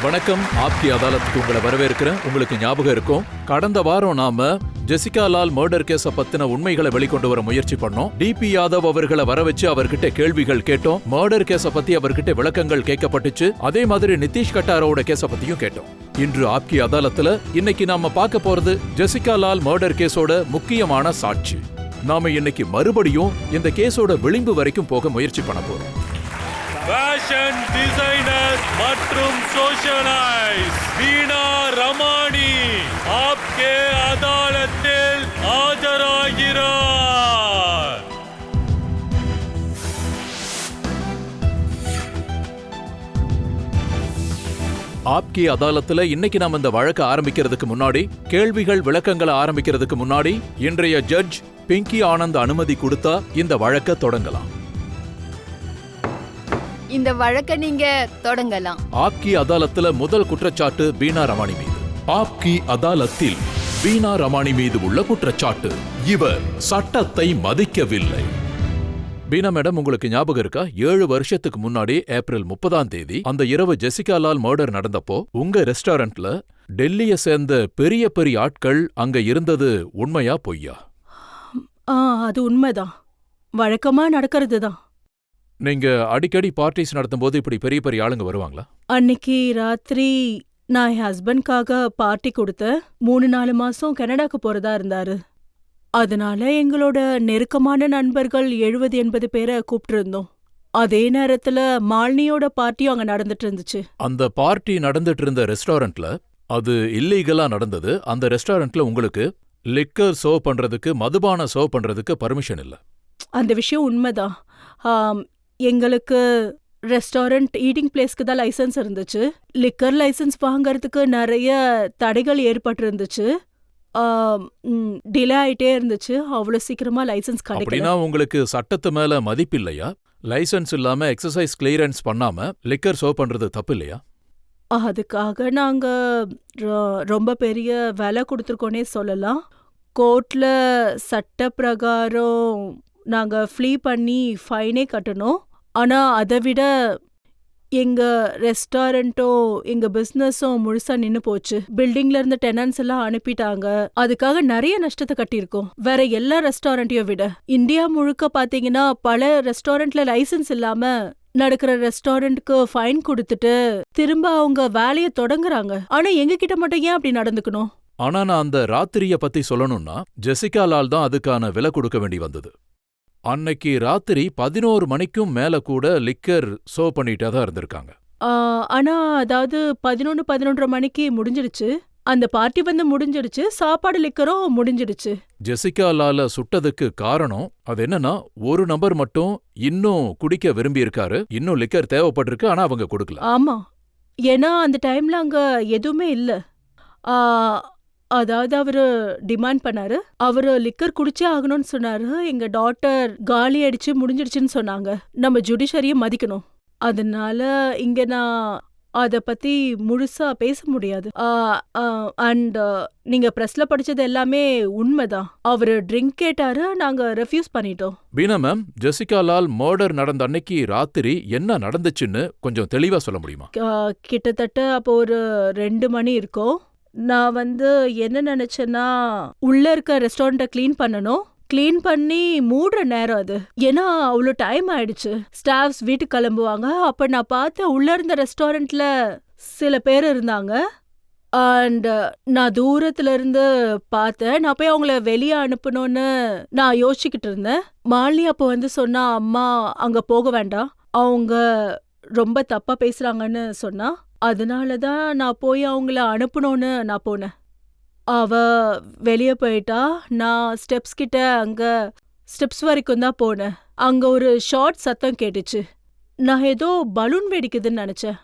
வணக்கம். ஆப்கி அதாலத்துக்கு உங்களை வரவேற்கிறேன். உங்களுக்கு ஞாபகம் இருக்கும், கடந்த வாரம் நாம ஜெசிகா லால் மர்டர் கேஸ பத்தின உண்மைகளை வெளிக்கொண்டு வர முயற்சி பண்ணோம். டிபி யாதவ் அவர்களை வர வச்சு அவர்கிட்ட கேள்விகள் கேட்டோம். மர்டர் கேஸ பத்தி அவர்கிட்ட விளக்கங்கள் கேட்கப்பட்டுச்சு. அதே மாதிரி நிதிஷ் கட்டாரோட கேஸ பத்தியும் கேட்டோம். இன்று ஆப்கி அதாலத்துல இன்னைக்கு நாம பார்க்க போறது ஜெசிகா லால் மர்டர் கேஸோட முக்கியமான சாட்சி. நாம இன்னைக்கு மறுபடியும் இந்த கேஸோட விளிம்பு வரைக்கும் போக முயற்சி பண்ண போறோம். ஃபேஷன் டிசைனர் மற்றும் சோஷியலைஸ் வீணா ரமானி ஆப்கே அதாலத்தில் ஆஜராகிறார். ஆப்கி அதாலத்துல இன்னைக்கு நாம இந்த வழக்கை ஆரம்பிக்கிறதுக்கு முன்னாடி, கேள்விகள் விளக்கங்களை ஆரம்பிக்கிறதுக்கு முன்னாடி இன்றைய ஜட்ஜ் பிங்கி ஆனந்த் அனுமதி கொடுத்தா இந்த வழக்கை தொடங்கலாம். இந்த வழக்க நீங்க தொடங்கலாம். ஆப்கி அதாலத்துல முதல் குற்றச்சாட்டு வீணா ரமானி மீது. ஆப்கி அதாலத்தில் வீணா ரமானி மீது உள்ள குற்றச்சாட்டு, இவர் சட்டத்தை மதிக்கவில்லை. வீணா மேடம், உங்களுக்கு ஞாபகம் இருக்கா, 7 வருஷத்துக்கு முன்னாடி ஏப்ரல் 30 அந்த இரவு ஜெசிகா லால் மர்டர் நடந்தப்போ உங்க ரெஸ்டாரண்ட்ல டெல்லியை சேர்ந்த பெரிய பெரிய ஆட்கள் அங்க இருந்தது உண்மையா பொய்யா? அது உண்மைதான், வழக்கமா நடக்கிறதுதான். நீங்க அடிக்கடி பார்ட்டிஸ் நடத்தும் போது இப்படி பெரிய பெரிய ஆளுங்க வருவாங்களா? அன்னைக்கு ராத்திரி நான் என் ஹஸ்பண்ட்காக பார்ட்டி கொடுத்த 3-4 மாசம் கனடாக்கு போறதா இருந்தாரு. அதனால எங்களோட நெருக்கமான நண்பர்கள் 70-80 பேரை கூப்பிட்டு இருந்தோம். அதே நேரத்துல மாலினியோட பார்ட்டியும் அங்க நடந்துட்டு இருந்துச்சு. அந்த பார்ட்டி நடந்துட்டு இருந்த ரெஸ்டாரண்ட்ல அது இல்லீகலா நடந்தது. அந்த ரெஸ்டாரண்ட்ல உங்களுக்கு லிக்கர் சர்வ் பண்றதுக்கு, மதுபான சர்வ் பண்றதுக்கு பர்மிஷன் இல்ல. அந்த விஷயம் உண்மைதான். எங்களுக்கு ரெஸ்டாரண்ட் ஈட்டிங் பிளேஸ்க்கு தான் லைசன்ஸ் இருந்துச்சு. லிக்கர் லைசன்ஸ் வாங்கறதுக்கு நிறைய தடைகள் ஏற்பட்டு இருந்துச்சு. டிலே ஆயிட்டே இருந்துச்சு. அவ்வளவு சீக்கிரமா லைசன்ஸ் கிடைக்கல. அப்படின்னா உங்களுக்கு சட்டத்து மேல மதிப்பு இல்லையா? லைசன்ஸ் இல்லாம எக்ஸசைஸ் கிளியரன்ஸ் பண்ணாம லிக்கர் சர்வ் பண்றது தப்பு இல்லையா? அதுக்காக நாங்க ரொம்ப பெரிய விலை கொடுத்துருக்கோனே சொல்லலாம். கோர்ட்ல சட்ட பிரகாரம் நாங்க ஃப்ளீ பண்ணி ஃபைனே கட்டணும். ஆனா அதை விட எங்க ரெஸ்டாரண்ட்டும் எங்க பிசினஸும் முழுசா நின்னு போச்சு. பில்டிங்ல இருந்த டெனன்ட்ஸ் எல்லாம் அனுப்பிட்டாங்க. அதுக்காக நிறைய நஷ்டத்தை கட்டியிருக்கோம், வேற எல்லா ரெஸ்டாரண்ட்டையும் விட. இந்தியா முழுக்க பாத்தீங்கன்னா பல ரெஸ்டாரண்ட்ல லைசன்ஸ் இல்லாம நடக்கிற ரெஸ்டாரண்ட்க்கு ஃபைன் கொடுத்துட்டு திரும்ப அவங்க வேலையை தொடங்குறாங்க. ஆனா எங்க கிட்ட மட்டும் ஏன் அப்படி நடந்துக்கணும்? ஆனா நான் அந்த ராத்திரிய பத்தி சொல்லணும்னா, ஜெசிகா லால் தான் அதுக்கான விலை கொடுக்க வேண்டி வந்தது. அன்னைக்கு ராத்திரி 11 மணிக்கும் மேல கூட லிக்கர் சர்வ் பண்ணிட்டே தான் இருந்திருக்காங்க. ஆனா அதாவது 11-11:30 மணிக்கு முடிஞ்சிடுச்சு. அந்த பார்ட்டி முடிஞ்சிடுச்சு, சாப்பாடு லிக்கரும் முடிஞ்சிடுச்சு. ஜெசிகா லால சுட்டதுக்கு காரணம் அது என்னன்னா, ஒரு நபர் மட்டும் இன்னும் குடிக்க விரும்பி இருக்காரு. இன்னும் லிக்கர் தேவைப்பட்டிருக்கு, ஆனா அவங்க கொடுக்கல. ஆமா, ஏன்னா அந்த டைம்ல அங்க எதுவுமே இல்ல. அதாவது அவரு டிமாண்ட் பண்ணாரு, அவரு லிக்கர் குடிச்சே ஆகணும்னு சொன்னாரு. எங்க டாட்டர் காலி அடிச்சு முடிஞ்சிடுச்சுன்னு சொன்னாங்க. நம்ம ஜுடிஷரியை மதிக்கணும். அதனால இங்க நான் அத பத்தி முழுசா பேச முடியாது. அண்ட் நீங்க பிரஸ்ல படிச்சது எல்லாமே உண்மைதான். அவரு ட்ரிங்க் கேட்டாரு, நாங்க ரெஃப்யூஸ் பண்ணிட்டோம். Beena ma'am, Jessica Lal murder நடந்த அன்னைக்கு ராத்திரி என்ன நடந்துச்சுன்னு கொஞ்சம் தெளிவா சொல்ல முடியுமா? கிட்டத்தட்ட அப்போ ஒரு 2 மணி இருக்கும். நான் என்ன நினைச்சேன்னா, உள்ள இருக்க ரெஸ்டாரண்ட்டை கிளீன் பண்ணணும். கிளீன் பண்ணி மூடுற நேரம் அது. ஏன்னா அவ்வளோ டைம் ஆயிடுச்சு. ஸ்டாஃப்ஸ் வீட்டுக்கு கிளம்புவாங்க. அப்ப நான் பார்த்தேன், உள்ள இருந்த ரெஸ்டாரண்ட்ல சில பேர் இருந்தாங்க. அண்ட் நான் தூரத்துல இருந்து பார்த்தேன். நான் போய் அவங்கள வெளியே அனுப்பணும்னு நான் யோசிச்சுக்கிட்டு இருந்தேன். மாலினி அப்போ சொன்னா, அம்மா அங்க போக வேண்டாம், அவங்க ரொம்ப தப்பா பேசுறாங்கன்னு சொன்னா. அதனாலதான் நான் போய் அவங்கள அனுப்பணும்னு நான் போனேன். அவ வெளியே போயிட்டா. நான் ஸ்டெப்ஸ் கிட்ட, அங்க ஸ்டெப்ஸ் வரைக்கும் தான் போனேன். அங்க ஒரு ஷார்ட் சத்தம் கேட்டுச்சு. நான் ஏதோ பலூன் வெடிக்குதுன்னு நினைச்சேன்.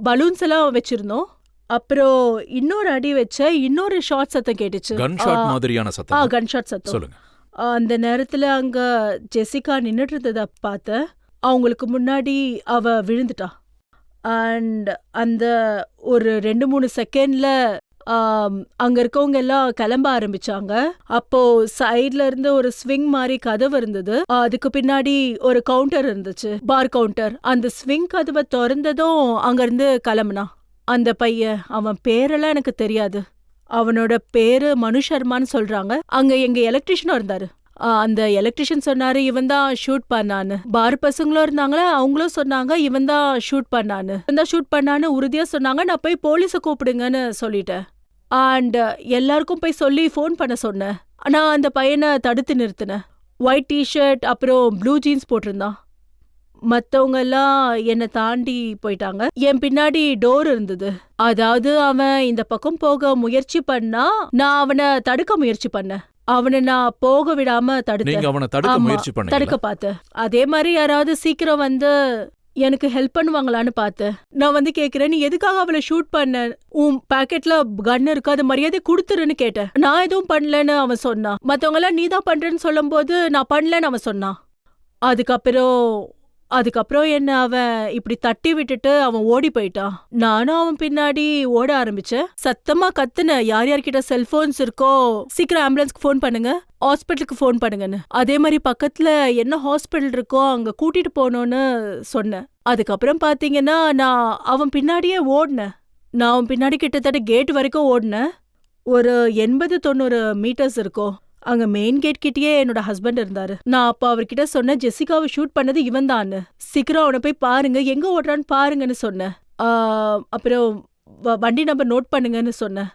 பலூன்ஸ் எல்லாம் வச்சிருந்தோம். அப்புறம் இன்னொரு அடி வச்ச இன்னொரு ஷார்ட் சத்தம் கேட்டுச்சு. கன்ஷாட் மாதிரியான சத்தம். கன்ஷாட் சத்தம். சொல்லுங்க. அந்த நேரத்துல அங்க ஜெசிகா நின்னுட்டு இருந்தத பார்த்தேன். அவங்களுக்கு முன்னாடி அவ விழுந்துட்டா. அண்ட் அந்த ஒரு 2-3 செகண்ட்ல அங்க இருக்கவங்க எல்லாம் கிளம்ப ஆரம்பிச்சாங்க. அப்போ சைட்ல இருந்து ஒரு ஸ்விங் மாதிரி கதவு இருந்தது. அதுக்கு பின்னாடி ஒரு கவுண்டர் இருந்துச்சு, பார் கவுண்டர். அந்த ஸ்விங் கதவை திறந்ததும் அங்க இருந்து கிளம்புனா. அந்த பையன், அவன் பேரெல்லாம் எனக்கு தெரியாது. அவனோட பேரு மனு சர்மான்னு சொல்றாங்க. அங்க எங்க எலக்ட்ரிஷியனும் இருந்தாரு. அந்த எலக்ட்ரிஷியன் சொன்னாரு இவன் தான் ஷூட் பண்ணான்னு. பார் பசங்களும் இருந்தாங்களே, அவங்களும் சொன்னாங்க இவன் தான் ஷூட் பண்ணான்னு உறுதியா சொன்னாங்க. நான் போய் போலீஸை கூப்பிடுங்கன்னு சொல்லிட்டேன். அண்ட் எல்லாருக்கும் போய் சொல்லி ஃபோன் பண்ண சொன்னேன். நான் அந்த பையனை தடுத்து நிறுத்தினேன். ஒயிட் டிஷர்ட் அப்புறம் ப்ளூ ஜீன்ஸ் போட்டிருந்தான். மத்தவங்க எல்லாம் என்னை தாண்டி போயிட்டாங்க. என் பின்னாடி டோர் இருந்தது. அதாவது அவன் இந்த பக்கம் போக முயற்சி பண்ணா, நான் அவனை தடுக்க முயற்சி பண்ணேன். அவனை நான் போக விடாம நீங்க அவனை தடுக்க ஆமா, முயற்சி பண்ணீங்களா? தடுக்க பார்த்தேன். அதே மாதிரி யாராவது சீக்கிரம் வந்து எனக்கு ஹெல்ப் பண்ணுவாங்களான்னு பார்த்தேன். நான் வந்து கேக்குறேன், நீ எதுக்காக அவளை ஷூட் பண்ண? உன் பாக்கெட்ல கன் இருக்கு, அது மரியாதை கொடுத்துருன்னு கேட்டேன். நான் எதுவும் பண்ணலன்னு அவன் சொன்னான். மத்தவங்க எல்லாம் நீ தான் பண்றேன்னு சொல்லும் போது நான் பண்ணலன்னு அவன் சொன்னான். அதுக்கப்புறம் என்ன அவன் இப்படி தட்டி விட்டுட்டு அவன் ஓடி போயிட்டான். நானும் அவன் பின்னாடி ஓட ஆரம்பிச்சேன். சத்தமா கத்துன, யார் யார்கிட்ட செல்போன்ஸ் இருக்கோ சீக்கிரம் ஆம்புலன்ஸ்க்கு ஃபோன் பண்ணுங்க, ஹாஸ்பிட்டலுக்கு ஃபோன் பண்ணுங்கன்னு. அதே மாதிரி பக்கத்துல என்ன ஹாஸ்பிட்டல் இருக்கோ அங்க கூட்டிட்டு போனோன்னு சொன்னேன். அதுக்கப்புறம் பாத்தீங்கன்னா நான் அவன் பின்னாடியே ஓடினேன். நான் அவன் பின்னாடி கிட்டத்தட்ட கேட் வரைக்கும் ஓடினேன். ஒரு 80-90 மீட்டர்ஸ் இருக்கும். அங்க மெயின் கேட் கிட்டயே என்னோட ஹஸ்பண்ட் இருந்தாரு. நான் அப்ப அவர்கிட்ட சொன்னேன், ஜெசிகாவை ஷூட் பண்ணது இவன் தான், சீக்கிரம் அவனை போய் பாருங்க, எங்க ஓடுறான்னு பாருங்கன்னு சொன்னேன். அப்புறம் வண்டி நம்பர் நோட் பண்ணுங்கன்னு சொன்னேன்.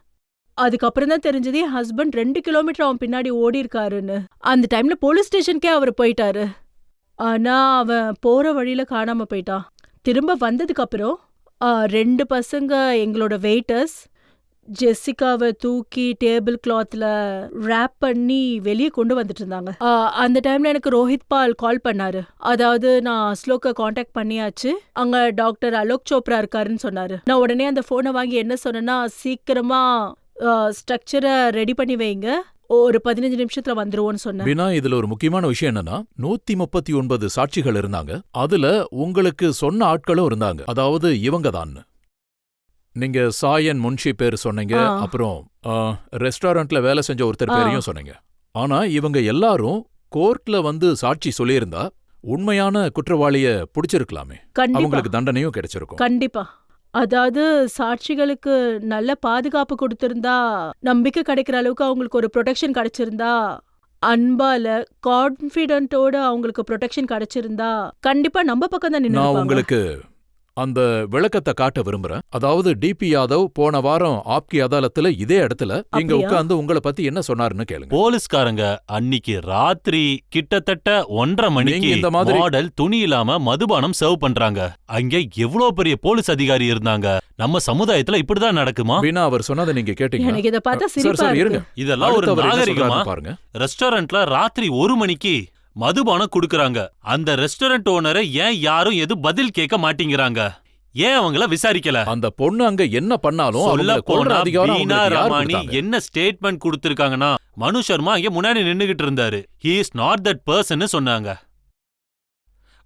அதுக்கப்புறம் தான் தெரிஞ்சது என் ஹஸ்பண்ட் 2 கிலோமீட்டர் அவன் பின்னாடி ஓடி இருக்காருன்னு. அந்த டைம்ல போலீஸ் ஸ்டேஷனுக்கே அவர் போயிட்டாரு. ஆனா அவன் போற வழியில காணாம போயிட்டான். திரும்ப வந்ததுக்கு அப்புறம் 2 பசங்க எங்களோட வெயிட்டர்ஸ் ஜெசிகாவை தூக்கி டேபிள் கிளாத்ல ரேப் பண்ணி வெளியே கொண்டு வந்துட்டு இருந்தாங்க. அந்த டைம்ல எனக்கு ரோஹித் பால் கால் பண்ணாரு. அதாவது நான் அஸ்லோக்க காண்டாக்ட் பண்ணியாச்சு, அங்க டாக்டர் அலோக் சோப்ரா இருக்காருன்னு சொன்னாரு. நான் உடனே அந்த போனை வாங்கி என்ன சொன்னேன்னா, சீக்கிரமா ஸ்ட்ரக்சரை ரெடி பண்ணி வைங்க, ஒரு 15 நிமிஷத்துல வந்துருவோன்னு சொன்னேன். பினா, இதுல ஒரு முக்கியமான விஷயம் என்னன்னா, 139 சாட்சிகள் இருந்தாங்க. அதுல உங்களுக்கு சொன்ன ஆட்களும் இருந்தாங்க. அதாவது இவங்க தான். நீங்க சாயன் முன்ஷி பேர் சொன்னீங்க, அப்புறம் ரெஸ்டாரண்ட்ல வேலை செஞ்ச ஒருத்தர் பேரையும் சொன்னீங்க. ஆனா இவங்க எல்லாரும் கோர்ட்ல வந்து சாட்சி சொல்லியிருந்தா உண்மையான குற்றவாளிய புடிச்சிருக்கலாமே, அவங்களுக்கு தண்டனையும் கிடைச்சிருக்கும். கண்டிப்பா. அதாவது சாட்சிகளுக்கு நல்ல பாதுகாப்பு கொடுத்திருந்தா, நம்பிக்கை கிடைக்கிற அளவுக்கு அவங்களுக்கு ஒரு ப்ரொடெக்ஷன் கிடைச்சிருந்தா, அன்பால கான்ஃபிடென்ட்டோட அவங்களுக்கு ப்ரொடெக்ஷன் கிடைச்சிருந்தா கண்டிப்பா நம்ம பக்கம் தான் நின்னு. நான் உங்களுக்கு அந்த விளக்கத்தை காட்ட விரும்புறேன். அதாவது டிபி யாதவ் போன வாரம் ஆப்கி அதாலத்துல இதே இடத்துல இங்க உட்கார்ந்து உங்களை பத்தி என்ன சொன்னாருன்னு கேளுங்க. போலீஸ்காரங்க அன்னிக்கு ராத்திரி கிட்டத்தட்ட 1:30 மணிக்கு இந்த மாதிரி மாடல் துணி இல்லாம மதுபானம் சர்வ் பண்றாங்க. அங்க எவ்வளவு பெரிய போலீஸ் அதிகாரி இருந்தாங்க. நம்ம சமுதாயத்துல இப்படிதான் நடக்குமா? வீணா, அவர் சொன்னதை நீங்க கேட்டீங்க. எனக்கு இத பார்த்தா சிரிப்பா இருக்கு. இதெல்லாம் ஒரு நாகரிகமா? பாருங்க, ரெஸ்டாரண்ட்ல ராத்திரி 1 மணிக்கு மதுபானம் குடுக்கறாங்க. அந்த ரெஸ்டாரண்ட் ஓனரை ஏன் யாரும் எதுவும் பதில் கேட்க மாட்டேங்கிறாங்க? ஏன் அவங்கள விசாரிக்கல? அந்த பொண்ணு அங்க என்ன பண்ணாலும் சொல்ல போனா வீணா ரமானி என்ன ஸ்டேட்மெண்ட் கொடுத்திருக்காங்கன்னா, மனு சர்மா இங்க முன்னாடி நின்னுகிட்டு இருந்தாரு, he is not that person சொன்னாங்க.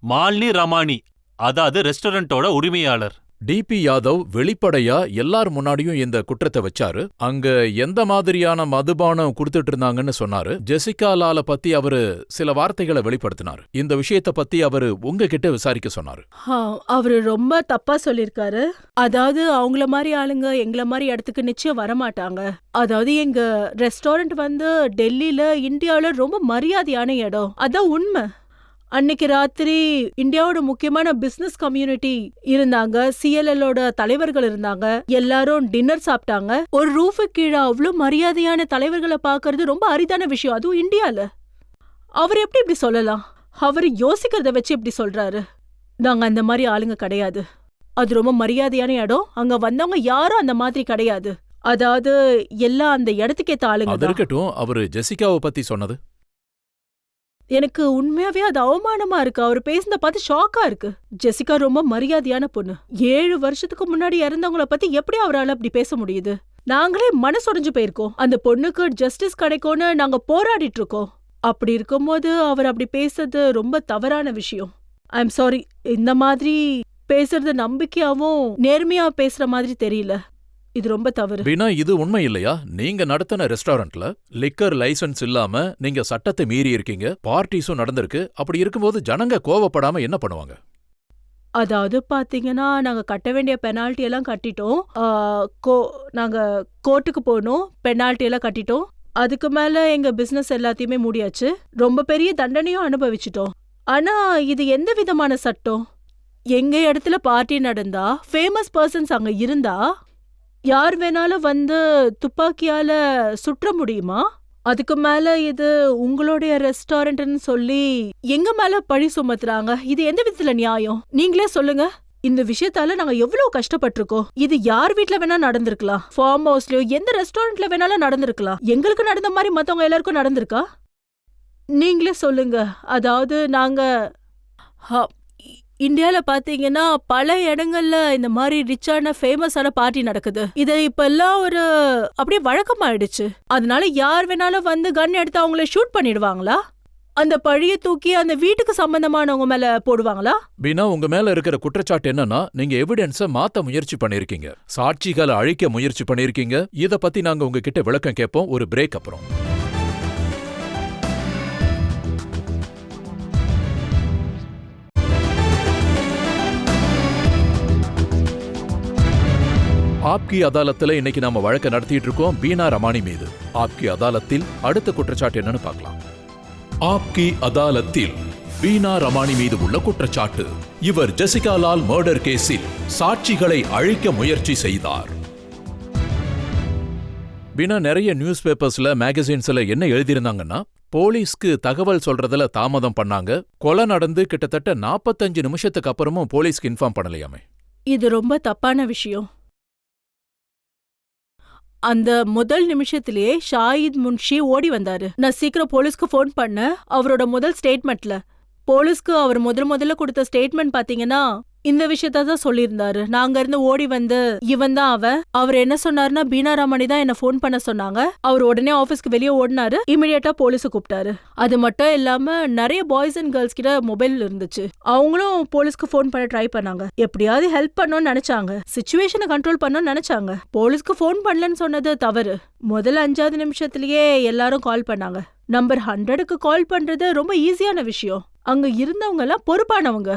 மாலினி ரமானி, அதாவது ரெஸ்டாரண்டோட உரிமையாளர். டிபி யாதவ் வெளிப்படையா எல்லார் முன்னாடியும் இந்த குற்றத்தை வச்சாரு. அங்க எந்த மாதிரியான மதுபானம் கொடுத்துட்டு இருந்தாங்கன்னு சொன்னாரு. ஜெசிகா லால பத்தி அவரு சில வார்த்தைகளை வெளிப்படுத்தினாரு. இந்த விஷயத்த பத்தி அவரு உங்ககிட்ட விசாரிக்க சொன்னாரு. அவரு ரொம்ப தப்பா சொல்லிருக்காரு. அதாவது அவங்கள மாதிரி ஆளுங்க எங்கள மாதிரி இடத்துக்கு நிச்சயம் வரமாட்டாங்க. அதாவது எங்க ரெஸ்டாரண்ட் வந்து டெல்லியில இந்தியாவில ரொம்ப மரியாதையான இடம். அதான் உண்மை. அன்னைக்கு ராத்திரி இந்தியாவோட முக்கியமான பிசினஸ் கம்யூனிட்டி இருந்தாங்க, சிஎல்எல்லோட தலைவர்கள் இருந்தாங்க, எல்லாரும் டின்னர் சாப்பிட்டாங்க. ஒரு ரூஃபு கீழே அவ்வளவு மரியாதையான தலைவர்களை பாக்குறது ரொம்ப அரிதான விஷயம், அதுவும் இந்தியால. அவர் எப்படி இப்படி சொல்லலாம்? அவர் யோசிக்கிறத வச்சு இப்படி சொல்றாரு. நாங்க அந்த மாதிரி ஆளுங்க கிடையாது. அது ரொம்ப மரியாதையான இடம். அங்க வந்தவங்க யாரும் அந்த மாதிரி கிடையாது. அதாவது எல்லாம் அந்த இடத்துக்கேத்த ஆளுங்க. அது இருக்கட்டும், அவரு ஜெசிகாவை பத்தி சொன்னது எனக்கு உண்மையாவே அது அவமானமா இருக்கு. அவர் பேசின பார்த்து ஷாக்கா இருக்கு. ஜெசிகா ரொம்ப மரியாதையான பொண்ணு. 7 வருஷத்துக்கு முன்னாடி இறந்தவங்கள பத்தி எப்படி அவரால் அப்படி பேச முடியுது? நாங்களே மனசுடைஞ்சு போயிருக்கோம். அந்த பொண்ணுக்கு ஜஸ்டிஸ் கிடைக்கும்னு நாங்க போராடிட்டு இருக்கோம். அப்படி இருக்கும்போது அவர் அப்படி பேசுறது ரொம்ப தவறான விஷயம். I am sorry. இந்த மாதிரி பேசுறது நம்பிக்கையாவும் நேர்மையா பேசுற மாதிரி தெரியல. இது ரொம்ப தவறு. வீணா, இது உண்மை இல்லையா? நீங்க நடத்தின ரெஸ்டாரண்ட்ல லிக்கர் லைசன்ஸ் இல்லாம நீங்க சட்டத்தை மீறி இருக்கீங்க, பார்ட்டிஸும் நடந்திருக்கு. அப்படி இருக்கும்போது ஜனங்க கோவப்படாம என்ன பண்ணுவாங்க? அதாவது பாத்தீங்கன்னா நாங்க கட்ட வேண்டிய பெனால்ட்டி எல்லாம் கட்டிட்டோம். நாங்க கோர்ட்டுக்கு போனோம், பெனால்ட்டி எல்லாம் கட்டிட்டோம். அதுக்கு மேல எங்க பிசினஸ் எல்லாத்தையுமே மூடியாச்சு. ரொம்ப பெரிய தண்டனையும் அனுபவிச்சிட்டோம். ஆனா இது எந்த விதமான சட்டம்? எங்க இடத்துல பார்ட்டி நடந்தா, ஃபேமஸ் பர்சன்ஸ் அங்க இருந்தா யார் வேணாலும் வந்து துப்பாக்கியால சுற்ற முடியுமா? அதுக்கு மேல இது உங்களுடைய ரெஸ்டாரண்ட்னு சொல்லி எங்க மேல பழி சுமத்துறாங்க. இது எந்த விதத்துல நியாயம்? நீங்களே சொல்லுங்க. இந்த விஷயத்தால நாங்க எவ்வளவு கஷ்டப்பட்டிருக்கோம். இது யார் வீட்ல வேணா நடந்திருக்கலாம், ஃபார்ம் ஹவுஸ்லயோ எந்த ரெஸ்டாரண்ட்ல வேணாலும் நடந்திருக்கலாம். எங்களுக்கு நடந்த மாதிரி மத்தவங்க எல்லாருக்கும் நடந்திருக்கா? நீங்களே சொல்லுங்க. அதாவது நாங்க இந்தியால பாத்தீங்கன்னா பல இடங்கள்ல இந்த மாதிரி ரிச்சான ஃபேமஸான பார்ட்டி நடக்குது. இது இப்பெல்லாம் ஒரு அப்படியே வழக்கமாயிடுச்சு. அதனால யார் வேணாலும் வந்து கன் எடுத்து அவங்கள ஷூட் பண்ணிடுவாங்களா? அந்த பழிய தூக்கி அந்த வீட்டுக்கு சம்பந்தமானவங்க மேல போடுவாங்களா? பின்னா உங்க மேல இருக்கிற குற்றச்சாட்டு என்னன்னா, நீங்க எவிடன்ஸ மாத்த முயற்சி பண்ணிருக்கீங்க, சாட்சிகளை அழிக்க முயற்சி பண்ணிருக்கீங்க. இத பத்தி நாங்க உங்ககிட்ட விளக்கம் கேட்போம் ஒரு பிரேக் அப்புறம். ஆப்கி அதாலத்துல இன்னைக்கு நாம வழக்க நடத்திட்டு இருக்கோம் பீனா ரமானி மீது. ஆப்கி அதாலத்தில் அடுத்த குற்றச்சாட்டு என்னன்னு பார்க்கலாம். ஆப்கி அதாலத்தில் பீனா ரமானி மீது உள்ள குற்றச்சாட்டு, இவர் ஜெசிகா லால் மர்டர் கேஸில் சாட்சிகளை அழிக்க முயற்சி செய்தார். பீனா நிறைய நியூஸ் பேப்பர்ஸ்ல மேகசின்ஸ்ல என்ன எழுதியிருந்தாங்கன்னா, போலீஸ்க்கு தகவல் சொல்றதுல தாமதம் பண்ணாங்க, கொலை நடந்து கிட்டத்தட்ட 45 நிமிஷத்துக்கு அப்புறமும் போலீஸ்க்கு இன்ஃபார்ம் பண்ணலையாமே. இது ரொம்ப தப்பான விஷயம். அந்த முதல் நிமிஷத்திலேயே ஷாஹித் முன்ஷி ஓடி வந்தாரு. நான் சீக்கிரம் போலீஸ்க்கு ஃபோன் பண்ண. அவரோட முதல் ஸ்டேட்மெண்ட்ல போலீஸ்க்கு அவர் முதல்ல கொடுத்த ஸ்டேட்மெண்ட் பாத்தீங்கன்னா இந்த விஷயத்தான் சொல்லியிருந்தாரு. நாங்க இருந்து ஓடி வந்து இவன் தான் அவர் என்ன சொன்னாருன்னா, பீனா ரமணி தான் என்ன ஃபோன் பண்ண சொன்னாங்க. அவர் உடனே ஆபீஸ்க்கு வெளியே ஓடினாரு. இமிடியேட்டா போலீஸ கூப்பிட்டாரு. அது மட்டும் இல்லாம நிறைய பாய்ஸ் அண்ட் கேர்ள்ஸ் கிட்ட மொபைல் இருந்துச்சு. அவங்களும் போலீஸ்க்கு ஃபோன் பண்ண ட்ரை பண்ணாங்க. எப்படியாவது ஹெல்ப் பண்ணணும்னு நினைச்சாங்க, சிச்சுவேஷனை கண்ட்ரோல் பண்ணணும்னு நினைச்சாங்க. போலீஸ்க்கு ஃபோன் பண்ணலன்னு சொன்னது தவறு. முதல் 5வது நிமிஷத்திலேயே எல்லாரும் கால் பண்ணாங்க. நம்பர் 100க்கு கால் பண்றது ரொம்ப ஈஸியான விஷயம். அங்க இருந்தவங்க எல்லாம் பொறுப்பானவங்க.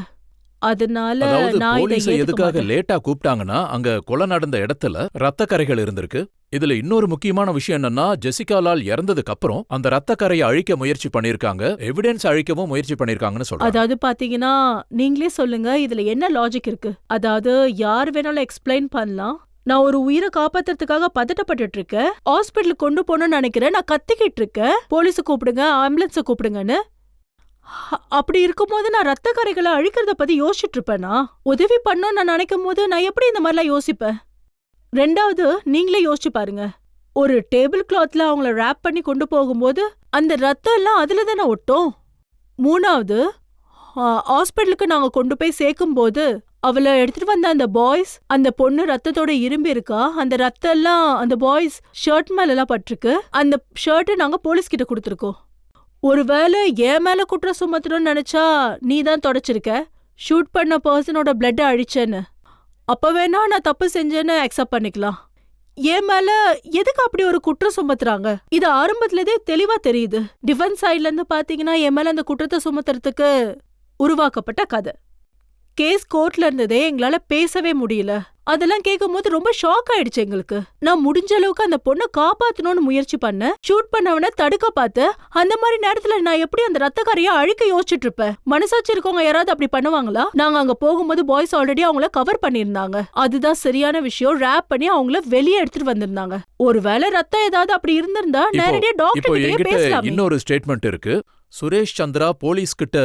அதனால நான் போலீஸை எதுக்காக லேட்டா கூப்பிட்டாங்கன்னா, அங்க கொலை நடந்த இடத்துல ரத்த கரைகள் இருந்திருக்கு. இதுல இன்னொரு முக்கியமான விஷயம் என்னன்னா, ஜெசிகா லால் இறந்ததுக்கு அப்புறம் அந்த ரத்த கரையை அழிக்க முயற்சி பண்ணிருக்காங்க, எவிடன்ஸ் அழிக்கவும் முயற்சி பண்ணிருக்காங்கன்னு சொல்றாங்க. அதாவது பாத்தீங்கன்னா நீங்களே சொல்லுங்க, இதுல என்ன லாஜிக் இருக்கு? அதாவது யார் வேணாலும் எக்ஸ்பிளைன் பண்ணலாம். நான் ஒரு உயிரை காப்பாத்துறதுக்காக பதட்டப்பட்டு இருக்கேன், ஹாஸ்பிட்டலுக்கு கொண்டு போகணும்னு நினைக்கிறேன், நான் கத்திக்கிட்டு இருக்கேன், போலீஸை கூப்பிடுங்க, ஆம்புலன்ஸை கூப்பிடுங்கன்னு. அப்படி இருக்கும்போது நான் ரத்த கரைகளை அழிக்கிறத பத்தி யோசிச்சுட்டு இருப்பேனா? உதவி பண்ணோம் நான் நினைக்கும் போது நான் எப்படி இந்த மாதிரிலாம் யோசிப்பேன்? 2வது, நீங்களே யோசிச்சு பாருங்க. ஒரு டேபிள் கிளாத்ல அவங்கள ரேப் பண்ணி கொண்டு போகும்போது அந்த ரத்தம் எல்லாம் அதுல தானே ஒட்டும். 3வது, ஹாஸ்பிட்டலுக்கு நாங்க கொண்டு போய் சேர்க்கும் போது அவளை எடுத்துட்டு வந்த அந்த பாய்ஸ், அந்த பொண்ணு ரத்தத்தோட இரும்பி இருக்கா, அந்த ரத்தம் எல்லாம் அந்த பாய்ஸ் ஷர்ட் மேல எல்லாம் பட்டிருக்கு. அந்த ஷர்ட்டை நாங்க போலீஸ் கிட்ட கொடுத்துருக்கோம். ஒருவேளை என் மேல குற்றம் சுமத்தணும்னு நினைச்சா நீ தான் தொடச்சிருக்க, ஷூட் பண்ண பர்சனோட பிளட் அழிச்சேன்னு. அப்ப வேணா நான் தப்பு செஞ்சேன்னு அக்செப்ட் பண்ணிக்கலாம். என் மேல எதுக்கு அப்படி ஒரு குற்றம் சுமத்துறாங்க? இது ஆரம்பத்திலேயே தெளிவா தெரியுது. டிஃபென்ஸ் சைட்ல இருந்து பாத்தீங்கன்னா என் மேல அந்த குற்றத்தை சுமத்துறதுக்கு உருவாக்கப்பட்ட கதை. கேஸ் கோர்ட்ல இருந்ததே எங்களால பேசவே முடியல. அதெல்லாம் கேட்கும் போது ரொம்ப ஷாக் ஆயிடுச்சு எங்களுக்கு. நான் முடிஞ்ச அளவுக்கு அந்த பொண்ணை காப்பாத்தணும்னு முயற்சி பண்ண, ஷூட் பண்ணவன தடுக்க பார்த்து, அந்த மாதிரி நேரத்துல நான் எப்படி அந்த ரத்த கரையை அழிக்க யோசிச்சுட்டு இருப்பேன்? மனசாட்சி இருக்கவங்க யாராவது அப்படி பண்ணுவாங்களா? நாங்க அங்க போகும்போது பாய்ஸ் ஆல்ரெடி அவங்கள கவர் பண்ணிருந்தாங்க. அதுதான் சரியான விஷயம். ரேப் பண்ணி அவங்கள வெளியே எடுத்துட்டு வந்திருந்தாங்க. ஒருவேளை ரத்தம் ஏதாவது அப்படி இருந்திருந்தா நேரடியா டாக்டர் கிட்ட பேசலாம். இன்னொரு ஸ்டேட்மெண்ட் இருக்கு. சுரேஷ் சந்திரா போலீஸ் கிட்ட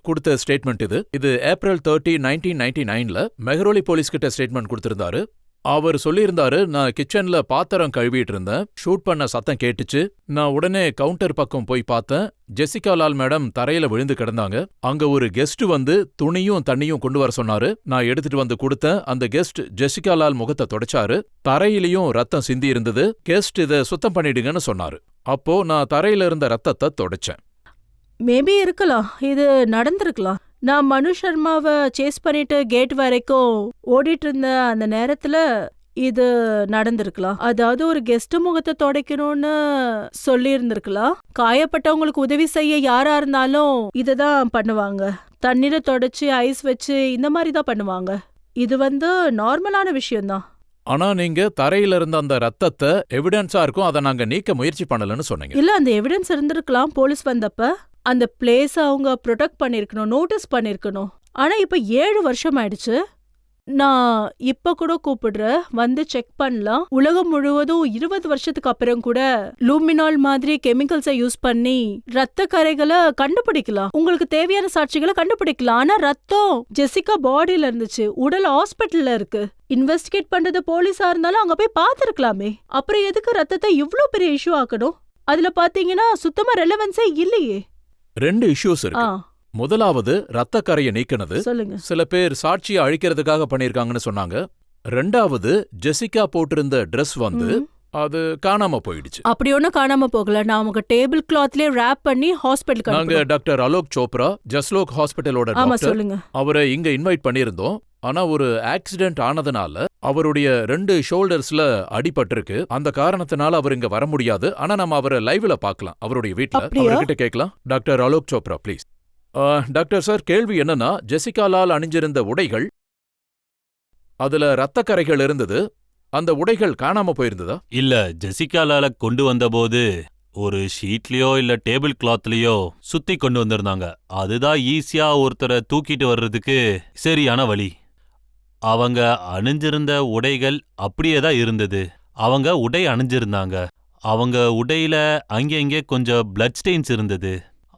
கொடுத்த ஸ்டேட்மெண்ட் இது ஏப்ரல் 30, 1999ல மெஹரோலி போலீஸ் கிட்ட ஸ்டேட்மெண்ட் கொடுத்திருந்தாரு. அவர் சொல்லியிருந்தாரு, நான் கிச்சன்ல பாத்திரம் கழுவிட்டு இருந்தேன், ஷூட் பண்ண சத்தம் கேட்டுச்சு, நான் உடனே கவுண்டர் பக்கம் போய் பார்த்தேன், ஜெசிகா லால் மேடம் தரையில விழுந்து கிடந்தாங்க. அங்க ஒரு கெஸ்ட் வந்து துணியும் தண்ணியும் கொண்டு வர சொன்னாரு. நான் எடுத்துட்டு வந்து கொடுத்தேன். அந்த கெஸ்ட் ஜெசிகா லால் முகத்தை தொடச்சாரு. தரையிலையும் ரத்தம் சிந்தி இருந்தது. கெஸ்ட் இதை சுத்தம் பண்ணிடுங்கன்னு சொன்னாரு. அப்போ நான் தரையில இருந்த ரத்தத்தை தொடச்சேன். மேபி இருக்கலாம், இது நடந்திருக்கலாம். நான் மனு சர்மாவை சேஸ் பண்ணிட்டு கேட் வரைக்கும் ஓடிட்டு இருந்த அந்த நேரத்துல இது நடந்திருக்கலாம். அதாவது ஒரு கெஸ்ட் முகத்தை துடைக்கணும்னு சொல்லி இருந்திருக்கலாம். காயப்பட்டவங்களுக்கு உதவி செய்ய யாரா இருந்தாலும் இததான் பண்ணுவாங்க. தண்ணீரை தொடச்சு ஐஸ் வச்சு இந்த மாதிரி தான் பண்ணுவாங்க. இது நார்மலான விஷயம்தான். ஆனா நீங்க தரையில இருந்த அந்த ரத்தத்தை எவிடன்ஸா இருக்கும், அதை நாங்க நீக்க முயற்சி பண்ணலன்னு சொன்னீங்க. இல்ல, அந்த எவிடன்ஸ் இருந்திருக்கலாம். போலீஸ் வந்தப்ப அந்த பிளேஸ் அவங்க ப்ரொடெக்ட் பண்ணிருக்கணும், நோட்டீஸ் பண்ணிருக்கணும். ஆனா இப்ப 7 வருஷம் ஆயிடுச்சு. நான் இப்ப கூட கூப்பிடுறேன், செக் பண்ணலாம். உலகம் முழுவதும் 20 வருஷத்துக்கு அப்புறம் கூட லூமினால் மாதிரி கெமிக்கல்ஸை யூஸ் பண்ணி ரத்த கரைகளை கண்டுபிடிக்கலாம். உங்களுக்கு தேவையான சாட்சிகளை கண்டுபிடிக்கலாம். ஆனா ரத்தம் ஜெசிகா பாடியில இருந்துச்சு, உடல் ஹாஸ்பிட்டல்ல இருக்கு. இன்வெஸ்டிகேட் பண்றது போலீஸா இருந்தாலும் அங்க போய் பாத்துருக்கலாமே. அப்புறம் எதுக்கு ரத்தத்தை இவ்ளோ பெரிய இஷ்யூ ஆக்கணும்? அதுல பாத்தீங்கன்னா சுத்தமா ரெலவன்ஸே இல்லையே. 2 இஷ்யூஸ் இருக்கு. முதலாவது ரத்த கரையை நீக்கினது. சொல்லுங்க. சில பேர் சாட்சியை அழிக்கிறதுக்காக பண்ணிருக்காங்கன்னு சொன்னாங்க. 2வது ஜெசிகா போட்டிருந்த ட்ரெஸ் அது காணாம போயிடுச்சு. அப்படி ஒன்னும் காணாம போகல. நான் உங்க டேபிள் கிளாத்லயே ராப் பண்ணி ஹாஸ்பிட்டலுக்கு நாங்க டாக்டர் அலோக் சோப்ரா ஜஸ்லோக் ஹாஸ்பிட்டலோட டாக்டர், சொல்லுங்க. அவரை இங்க இன்வைட் பண்ணியிருந்தோம். ஆனா ஒரு ஆக்சிடென்ட் ஆனதுனால அவருடைய 2 ஷோல்டர்ஸ்ல அடிபட்டிருக்கு. அந்த காரணத்தினால அவர் இங்க வர முடியாது. ஆனா நம்ம அவரை லைவ்ல பார்க்கலாம், அவருடைய வீட்ல. அவர்கிட்ட கேட்கலாம். Doctor Alok Chopra please. Doctor sir, கேள்வி என்னன்னா, ஜெசிகா லால் அணிஞ்சிருந்த உடைகள், அதுல ரத்த கரைகள் இருந்தது. அந்த உடைகள் காணாம போயிருந்ததா? இல்ல, ஜெசிகா லால கொண்டு வந்தபோது ஒரு ஷீட்லயோ இல்ல டேபிள் கிளாத்லயோ சுத்தி கொண்டு வந்திருந்தாங்க. அதுதான் ஈஸியா ஒருத்தரை தூக்கிட்டு வர்றதுக்கு சரியான வழி. அவங்க அணிஞ்சிருந்த உடைகள் அப்படியே தான் இருந்தது. அவங்க உடை அணிஞ்சிருந்தாங்க. அவங்க உடையில அங்கே கொஞ்சம் பிளட் ஸ்டெயின்ஸ் இருந்தது.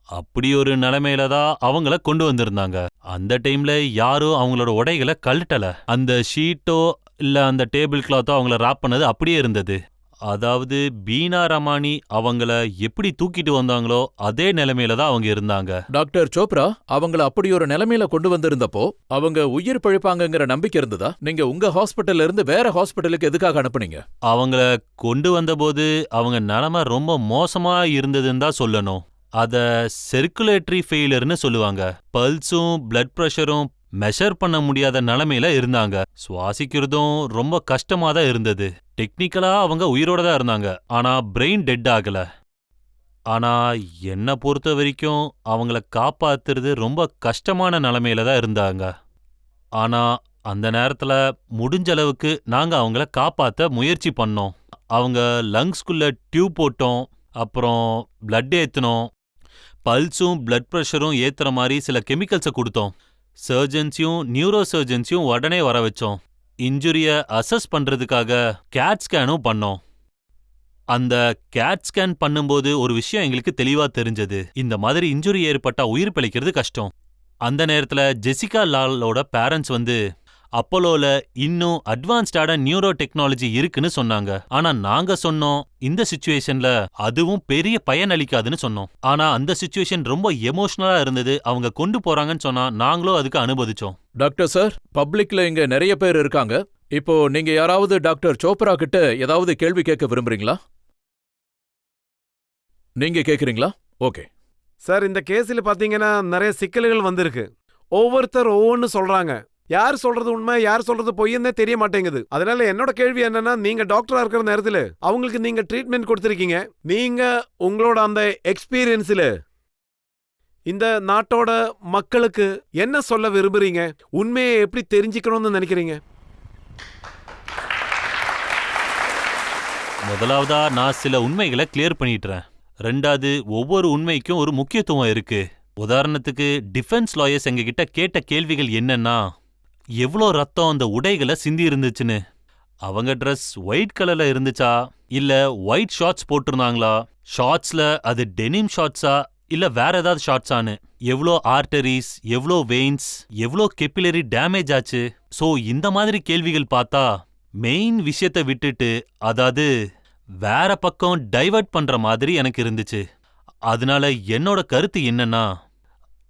அப்படி ஒரு நிலைமையில தான் அவங்கள கொண்டு வந்திருந்தாங்க. அந்த டைம்ல யாரும் அவங்களோட உடைகளை கழட்டல. அந்த ஷீட்டோ இல்ல அந்த டேபிள் கிளாத்தோ அவங்கள ராப் பண்ணது அப்படியே இருந்தது. அதாவது பீனா ரமானி அவங்கள எப்படி தூக்கிட்டு வந்தாங்களோ அதே நிலைமையில தான் அவங்க இருந்தாங்க. டாக்டர் சோப்ரா, அவங்கள அப்படி ஒரு நிலைமையில கொண்டு வந்திருந்தப்போ அவங்க உயிர் பழிப்பாங்கங்கிற நம்பிக்கை இருந்ததா? நீங்க உங்க ஹாஸ்பிட்டல்ல இருந்து வேற ஹாஸ்பிட்டலுக்கு எதுக்காக அனுப்புனீங்க? அவங்கள கொண்டு வந்தபோது அவங்க நிலைமை ரொம்ப மோசமா இருந்ததுன்னு தான் சொல்லணும். அத சர்க்குலேட்டரி ஃபெயிலியர்னு சொல்லுவாங்க. பல்ஸும் பிளட் பிரஷரும் மெஷர் பண்ண முடியாத நிலைமையில இருந்தாங்க. சுவாசிக்கிறதும் ரொம்ப கஷ்டமா தான் இருந்தது. டெக்னிக்கலா அவங்க உயிரோட தான் இருந்தாங்க. ஆனா பிரெயின் டெட் ஆகல. ஆனா என்ன பொறுத்த வரைக்கும் அவங்கள காப்பாத்துறது ரொம்ப கஷ்டமான நிலைமையில தான் இருந்தாங்க. ஆனா அந்த நேரத்துல முடிஞ்ச அளவுக்கு நாங்க அவங்கள காப்பாத்த முயற்சி பண்ணோம். அவங்க லங்ஸ்குள்ள டியூப் போட்டோம், அப்புறம் பிளட் ஏத்துனோம், பல்ஸும் பிளட் பிரஷரும் ஏத்துற மாதிரி சில கெமிக்கல்ஸை கொடுத்தோம். சர்ஜன்ஸையும் நியூரோ சர்ஜன்ஸையும் உடனே வர வச்சோம். இன்ஜுரிய அசஸ் பண்றதுக்காக கேட் ஸ்கேனும் பண்ணோம். அந்த கேட் ஸ்கேன் பண்ணும்போது ஒரு விஷயம் எங்களுக்கு தெளிவா தெரிஞ்சது. இந்த மாதிரி இன்ஜுரி ஏற்பட்டா உயிர் பிழைக்கிறது கஷ்டம். அந்த நேரத்துல ஜெசிகா லாலோட பேரண்ட்ஸ் அப்போலோல இன்னும் அட்வான்ஸ்டான நியூரோ டெக்னாலஜி இருக்குன்னு சொன்னாங்க. ஆனா நாங்க சொன்னோம், இந்த சிச்சுவேஷன்ல அதுவும் பெரிய பயன் அளிக்காதுன்னு சொன்னோம். ஆனா அந்த சிச்சுவேஷன் ரொம்ப எமோஷனலா இருந்தது. அவங்க கொண்டு போறாங்கன்னு சொன்னா நாங்களும் அதுக்கு அனுமதிச்சோம். டாக்டர் சார், பப்ளிக்ல இங்க நிறைய பேர் இருக்காங்க. இப்போ நீங்க யாராவது டாக்டர் சோப்ரா கிட்ட ஏதாவது கேள்வி கேட்க விரும்புறீங்களா? நீங்க கேக்குறீங்களா? ஓகே சார், இந்த கேஸ்ல பாத்தீங்கன்னா நிறைய சிக்கல்கள் வந்திருக்கு. ஒவ்வொருத்தர் ஒவ்வொன்னு சொல்றாங்க. யார் சொல்றது உண்மை, யார் சொல்றது பொய்ன்னே தெரிய மாட்டேங்குது. அதனால என்னோட கேள்வி என்னன்னா, நீங்க டாக்டரா இருக்கிற நேரத்துல அவங்களுக்கு நீங்க ட்ரீட்மெண்ட் கொடுத்திருக்கீங்க. நீங்க உங்களோட அந்த எக்ஸ்பீரியன்ஸ்ல இந்த நாட்டோட மக்களுக்கு என்ன சொல்ல விரும்புறீங்க? உண்மையை எப்படி தெரிஞ்சுக்கணும்னு நினைக்கிறீங்க? முதலாவதா நான் சில உண்மைகளை கிளியர் பண்ணிட்டுறேன். 2வது, ஒவ்வொரு உண்மைக்கும் ஒரு முக்கியத்துவம் இருக்கு. உதாரணத்துக்கு டிஃபென்ஸ் லாயர்ஸ் எங்ககிட்ட கேட்ட கேள்விகள் என்னன்னா, எவ்வளோ ரத்தம் அந்த உடைகளை சிந்தி இருந்துச்சுன்னு. அவங்க ட்ரெஸ் ஒயிட் கலர்ல இருந்துச்சா, இல்ல ஒயிட் ஷார்ட்ஸ் போட்டிருந்தாங்களா, ஷார்ட்ஸ்ல அது டெனிம் ஷார்ட்ஸா இல்ல வேற ஏதாவது ஷார்ட்ஸான்னு, எவ்வளோ ஆர்டரிஸ், எவ்வளோ வெயின்ஸ், எவ்வளோ கெப்பிலரி டேமேஜ் ஆச்சு. சோ இந்த மாதிரி கேள்விகள் பார்த்தா மெயின் விஷயத்தை விட்டுட்டு, அதாவது வேற பக்கம் டைவர்ட் பண்ற மாதிரி எனக்கு இருந்துச்சு. அதனால என்னோட கருத்து என்னன்னா,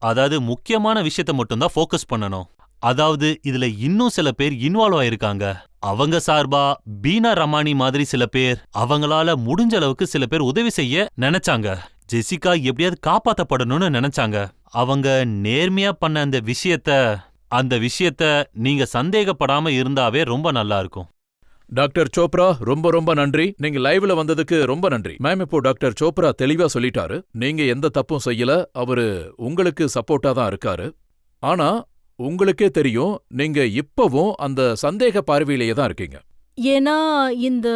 அதாவது முக்கியமான விஷயத்த மட்டும்தான் ஃபோக்கஸ் பண்ணணும். அதாவது இதுல இன்னும் சில பேர் இன்வால்வ் ஆயிருக்காங்க. அவங்க சார்பா பீனா ரமானி மாதிரி சில பேர், அவங்களால முடிஞ்ச அளவுக்கு சில பேர் உதவி செய்ய நினைச்சாங்க. ஜெசிகா எப்படியாவது காப்பாத்தப்படணும்னு நினைச்சாங்க. அவங்க நேர்மையா பண்ண அந்த விஷயத்த நீங்க சந்தேகப்படாம இருந்தாவே ரொம்ப நல்லா இருக்கும். டாக்டர் சோப்ரா ரொம்ப ரொம்ப நன்றி. நீங்க லைவ்ல வந்ததுக்கு ரொம்ப நன்றி. மேம், இப்போ டாக்டர் சோப்ரா தெளிவா சொல்லிட்டாரு. நீங்க எந்த தப்பும் செய்யல. அவரு உங்களுக்கு சப்போர்ட்டா தான் இருக்காரு. ஆனா உங்களுக்கே தெரியும், நீங்க இப்பவும் அந்த சந்தேக பார்வையிலேயே தான் இருக்கீங்க. ஏன்னா இந்த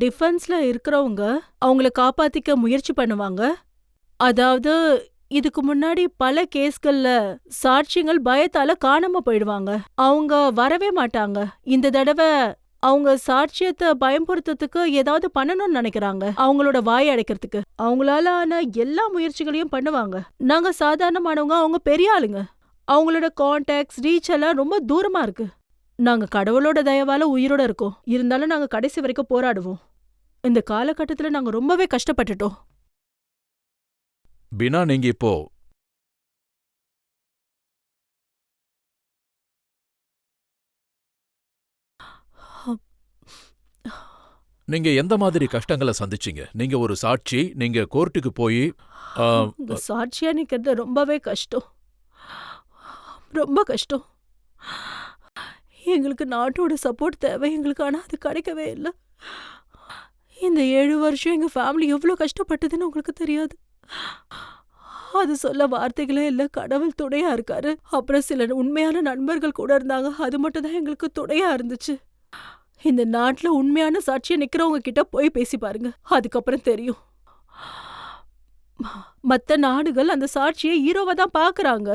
டிஃபென்ஸ்ல இருக்கிறவங்க அவங்கள காப்பாத்திக்க முயற்சி பண்ணுவாங்க. அதாவது இதுக்கு முன்னாடி பல கேஸ்கள்ல சாட்சியங்கள் பயத்தால காணாம போயிடுவாங்க. அவங்க வரவே மாட்டாங்க. இந்த தடவை அவங்க சாட்சியத்தை பயம்படுத்துறதுக்கு ஏதாவது பண்ணணும்னு நினைக்கிறாங்க. அவங்களோட வாயை அடைக்கிறதுக்கு அவங்களால ஆன எல்லா முயற்சிகளையும் பண்ணுவாங்க. நாங்க சாதாரணமானவங்க, அவங்க பெரிய ஆளுங்க. அவங்களோட கான்டாக்ட்ஸ் ரீச் எல்லாம் ரொம்ப தூரமா இருக்கு. நாங்க கடவுளோட தயவால உயிரோட இருக்கோம். இருந்தாலும் நாங்க கடைசி வரைக்கும் போராடுவோம். இந்த காலகட்டத்துல நாங்க ரொம்பவே கஷ்டப்பட்டுட்டோம். பினா, நீங்க இப்போ நீங்க எந்த மாதிரி கஷ்டங்களை சந்திச்சீங்க? நீங்க ஒரு சாட்சி, நீங்க கோர்ட்டுக்கு போய் இந்த சாட்சியா நிக்கிறது ரொம்பவே கஷ்டம். ரொம்ப கஷ்டம். எங்களுக்கு நாட்டோட சப்போர்ட் தேவை எங்களுக்கு, ஆனா அது கிடைக்கவே இல்லை. இந்த 7 வருஷம் எங்க ஃபேமிலி எவ்வளவு கஷ்டப்பட்டதுன்னு உங்களுக்கு தெரியாது. அது சொல்ல வார்த்தைகளே இல்ல. கடவுள் துணையா இருக்காரு. அப்புறம் சில உண்மையான நண்பர்கள் கூட இருந்தாங்க. அது மட்டும் தான் எங்களுக்கு துணையா இருந்துச்சு. இந்த நாட்டுல உண்மையான சாட்சியா நிக்கிறவங்க கிட்ட போய் பேசி பாருங்க, அதுக்கப்புறம் தெரியும். மத்த நாடுகள் அந்த சாட்சியை ஹீரோவா தான் பாக்குறாங்க.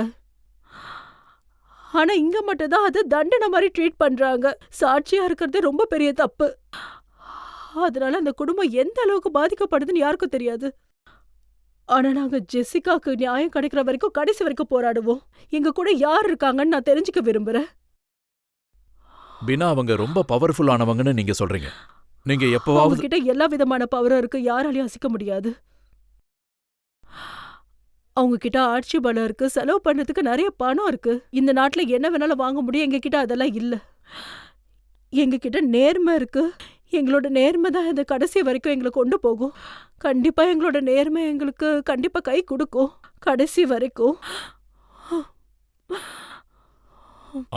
ஆனா இங்க மட்டும் தான் அது தண்டனை மாதிரி ட்ரீட் பண்றாங்க. சாட்சியா இருக்கிறது ரொம்ப பெரிய தப்பு. அதனால அந்த குடும்பம் எந்த அளவுக்கு பாதிக்கப்படுதுன்னு யாருக்கும் தெரியாது. ஆனா நாங்க ஜெசிகாக்கு நியாயம் கிடைக்கிற வரைக்கும் கடைசி வரைக்கும் போராடுவோம். எங்க கூட யார் இருக்காங்கன்னு நான் தெரிஞ்சுக்க விரும்புறேன். பினா, அவங்க ரொம்ப பவர்ஃபுல்லானவங்கன்னு நீங்க சொல்றீங்க. நீங்க எப்பவாவது அவங்க கிட்ட எல்லா விதமான பவரும் இருக்கு. யாராலையும் அசைக்க முடியாது. அவங்க கிட்ட ஆட்சி பலம் இருக்கு. செலவு பண்றதுக்கு நிறைய பணம் இருக்கு. இந்த நாட்டுல என்ன வேணாலும் வாங்க முடியும். எங்க கிட்ட அதெல்லாம் இல்ல. எங்க கிட்ட நேர்மை இருக்கு. எங்களோட நேர்மை தான் இந்த கடைசி வரைக்கும் எங்களை கொண்டு போகும். கண்டிப்பா எங்களோட நேர்மை எங்களுக்கு கண்டிப்பா கை கொடுக்கும் கடைசி வரைக்கும்.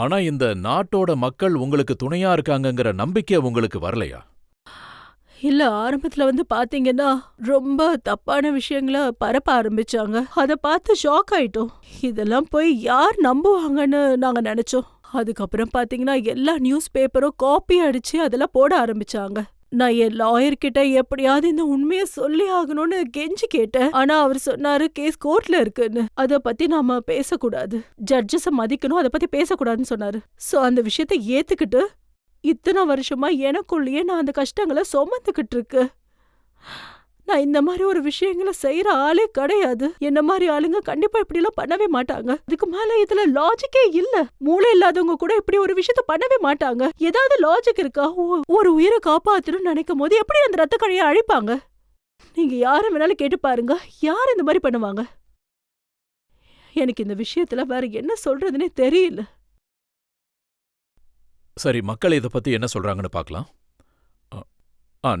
ஆனா இந்த நாட்டோட மக்கள் உங்களுக்கு துணையா இருக்காங்கங்கிற நம்பிக்கை உங்களுக்கு வரலையா? இல்ல, ஆரம்பத்துல பாத்தீங்கன்னா ரொம்ப தப்பான விஷயங்களை பரப்ப ஆரம்பிச்சாங்க. அத பார்த்து ஷாக் ஆயிட்டோம். இதெல்லாம் போய் யார் நம்புவாங்கன்னு நாங்க நினைச்சோம். அதுக்கப்புறம் பாத்தீங்கன்னா எல்லா நியூஸ் பேப்பரும் காப்பி அடிச்சு அதெல்லாம் போட ஆரம்பிச்சாங்க. நான் என் லாயர் கிட்ட எப்படியாவது இந்த உண்மையை சொல்லி ஆகணும்னு கெஞ்சி கேட்டேன். ஆனா அவர் சொன்னாரு கேஸ் கோர்ட்ல இருக்குன்னு, அத பத்தி நாம பேசக்கூடாது, ஜட்ஜஸ மதிக்கணும், அத பத்தி பேசக்கூடாதுன்னு சொன்னாரு. சோ அந்த விஷயத்தை ஏத்துக்கிட்டு இத்தனை வருஷமா எனக்குள்ளேயே நான் அந்த கஷ்டங்களை சுமந்துக்கிட்டு இருக்கு. நான் இந்த மாதிரி ஒரு விஷயங்களை செய்யற ஆளே கிடையாது. என்ன மாதிரி ஆளுங்க கண்டிப்பா இப்படி எல்லாம் பண்ணவே மாட்டாங்க. இதுக்கு மேல இதுல லாஜிக்கே இல்ல. மூளை இல்லாதவங்க கூட இப்படி ஒரு விஷயத்த பண்ணவே மாட்டாங்க. ஏதாவது லாஜிக் இருக்கா? ஒரு உயிரை காப்பாத்தணும்னு நினைக்கும் போது எப்படி அந்த ரத்த கழையை அழிப்பாங்க? நீங்க யார வேணாலும் கேட்டு பாருங்க, யார் இந்த மாதிரி பண்ணுவாங்க? எனக்கு இந்த விஷயத்துல வேற என்ன சொல்றதுன்னே தெரியல. சரி, மக்கள் இத பத்தி என்ன சொல்றாங்கன்னு பார்க்கலாம்.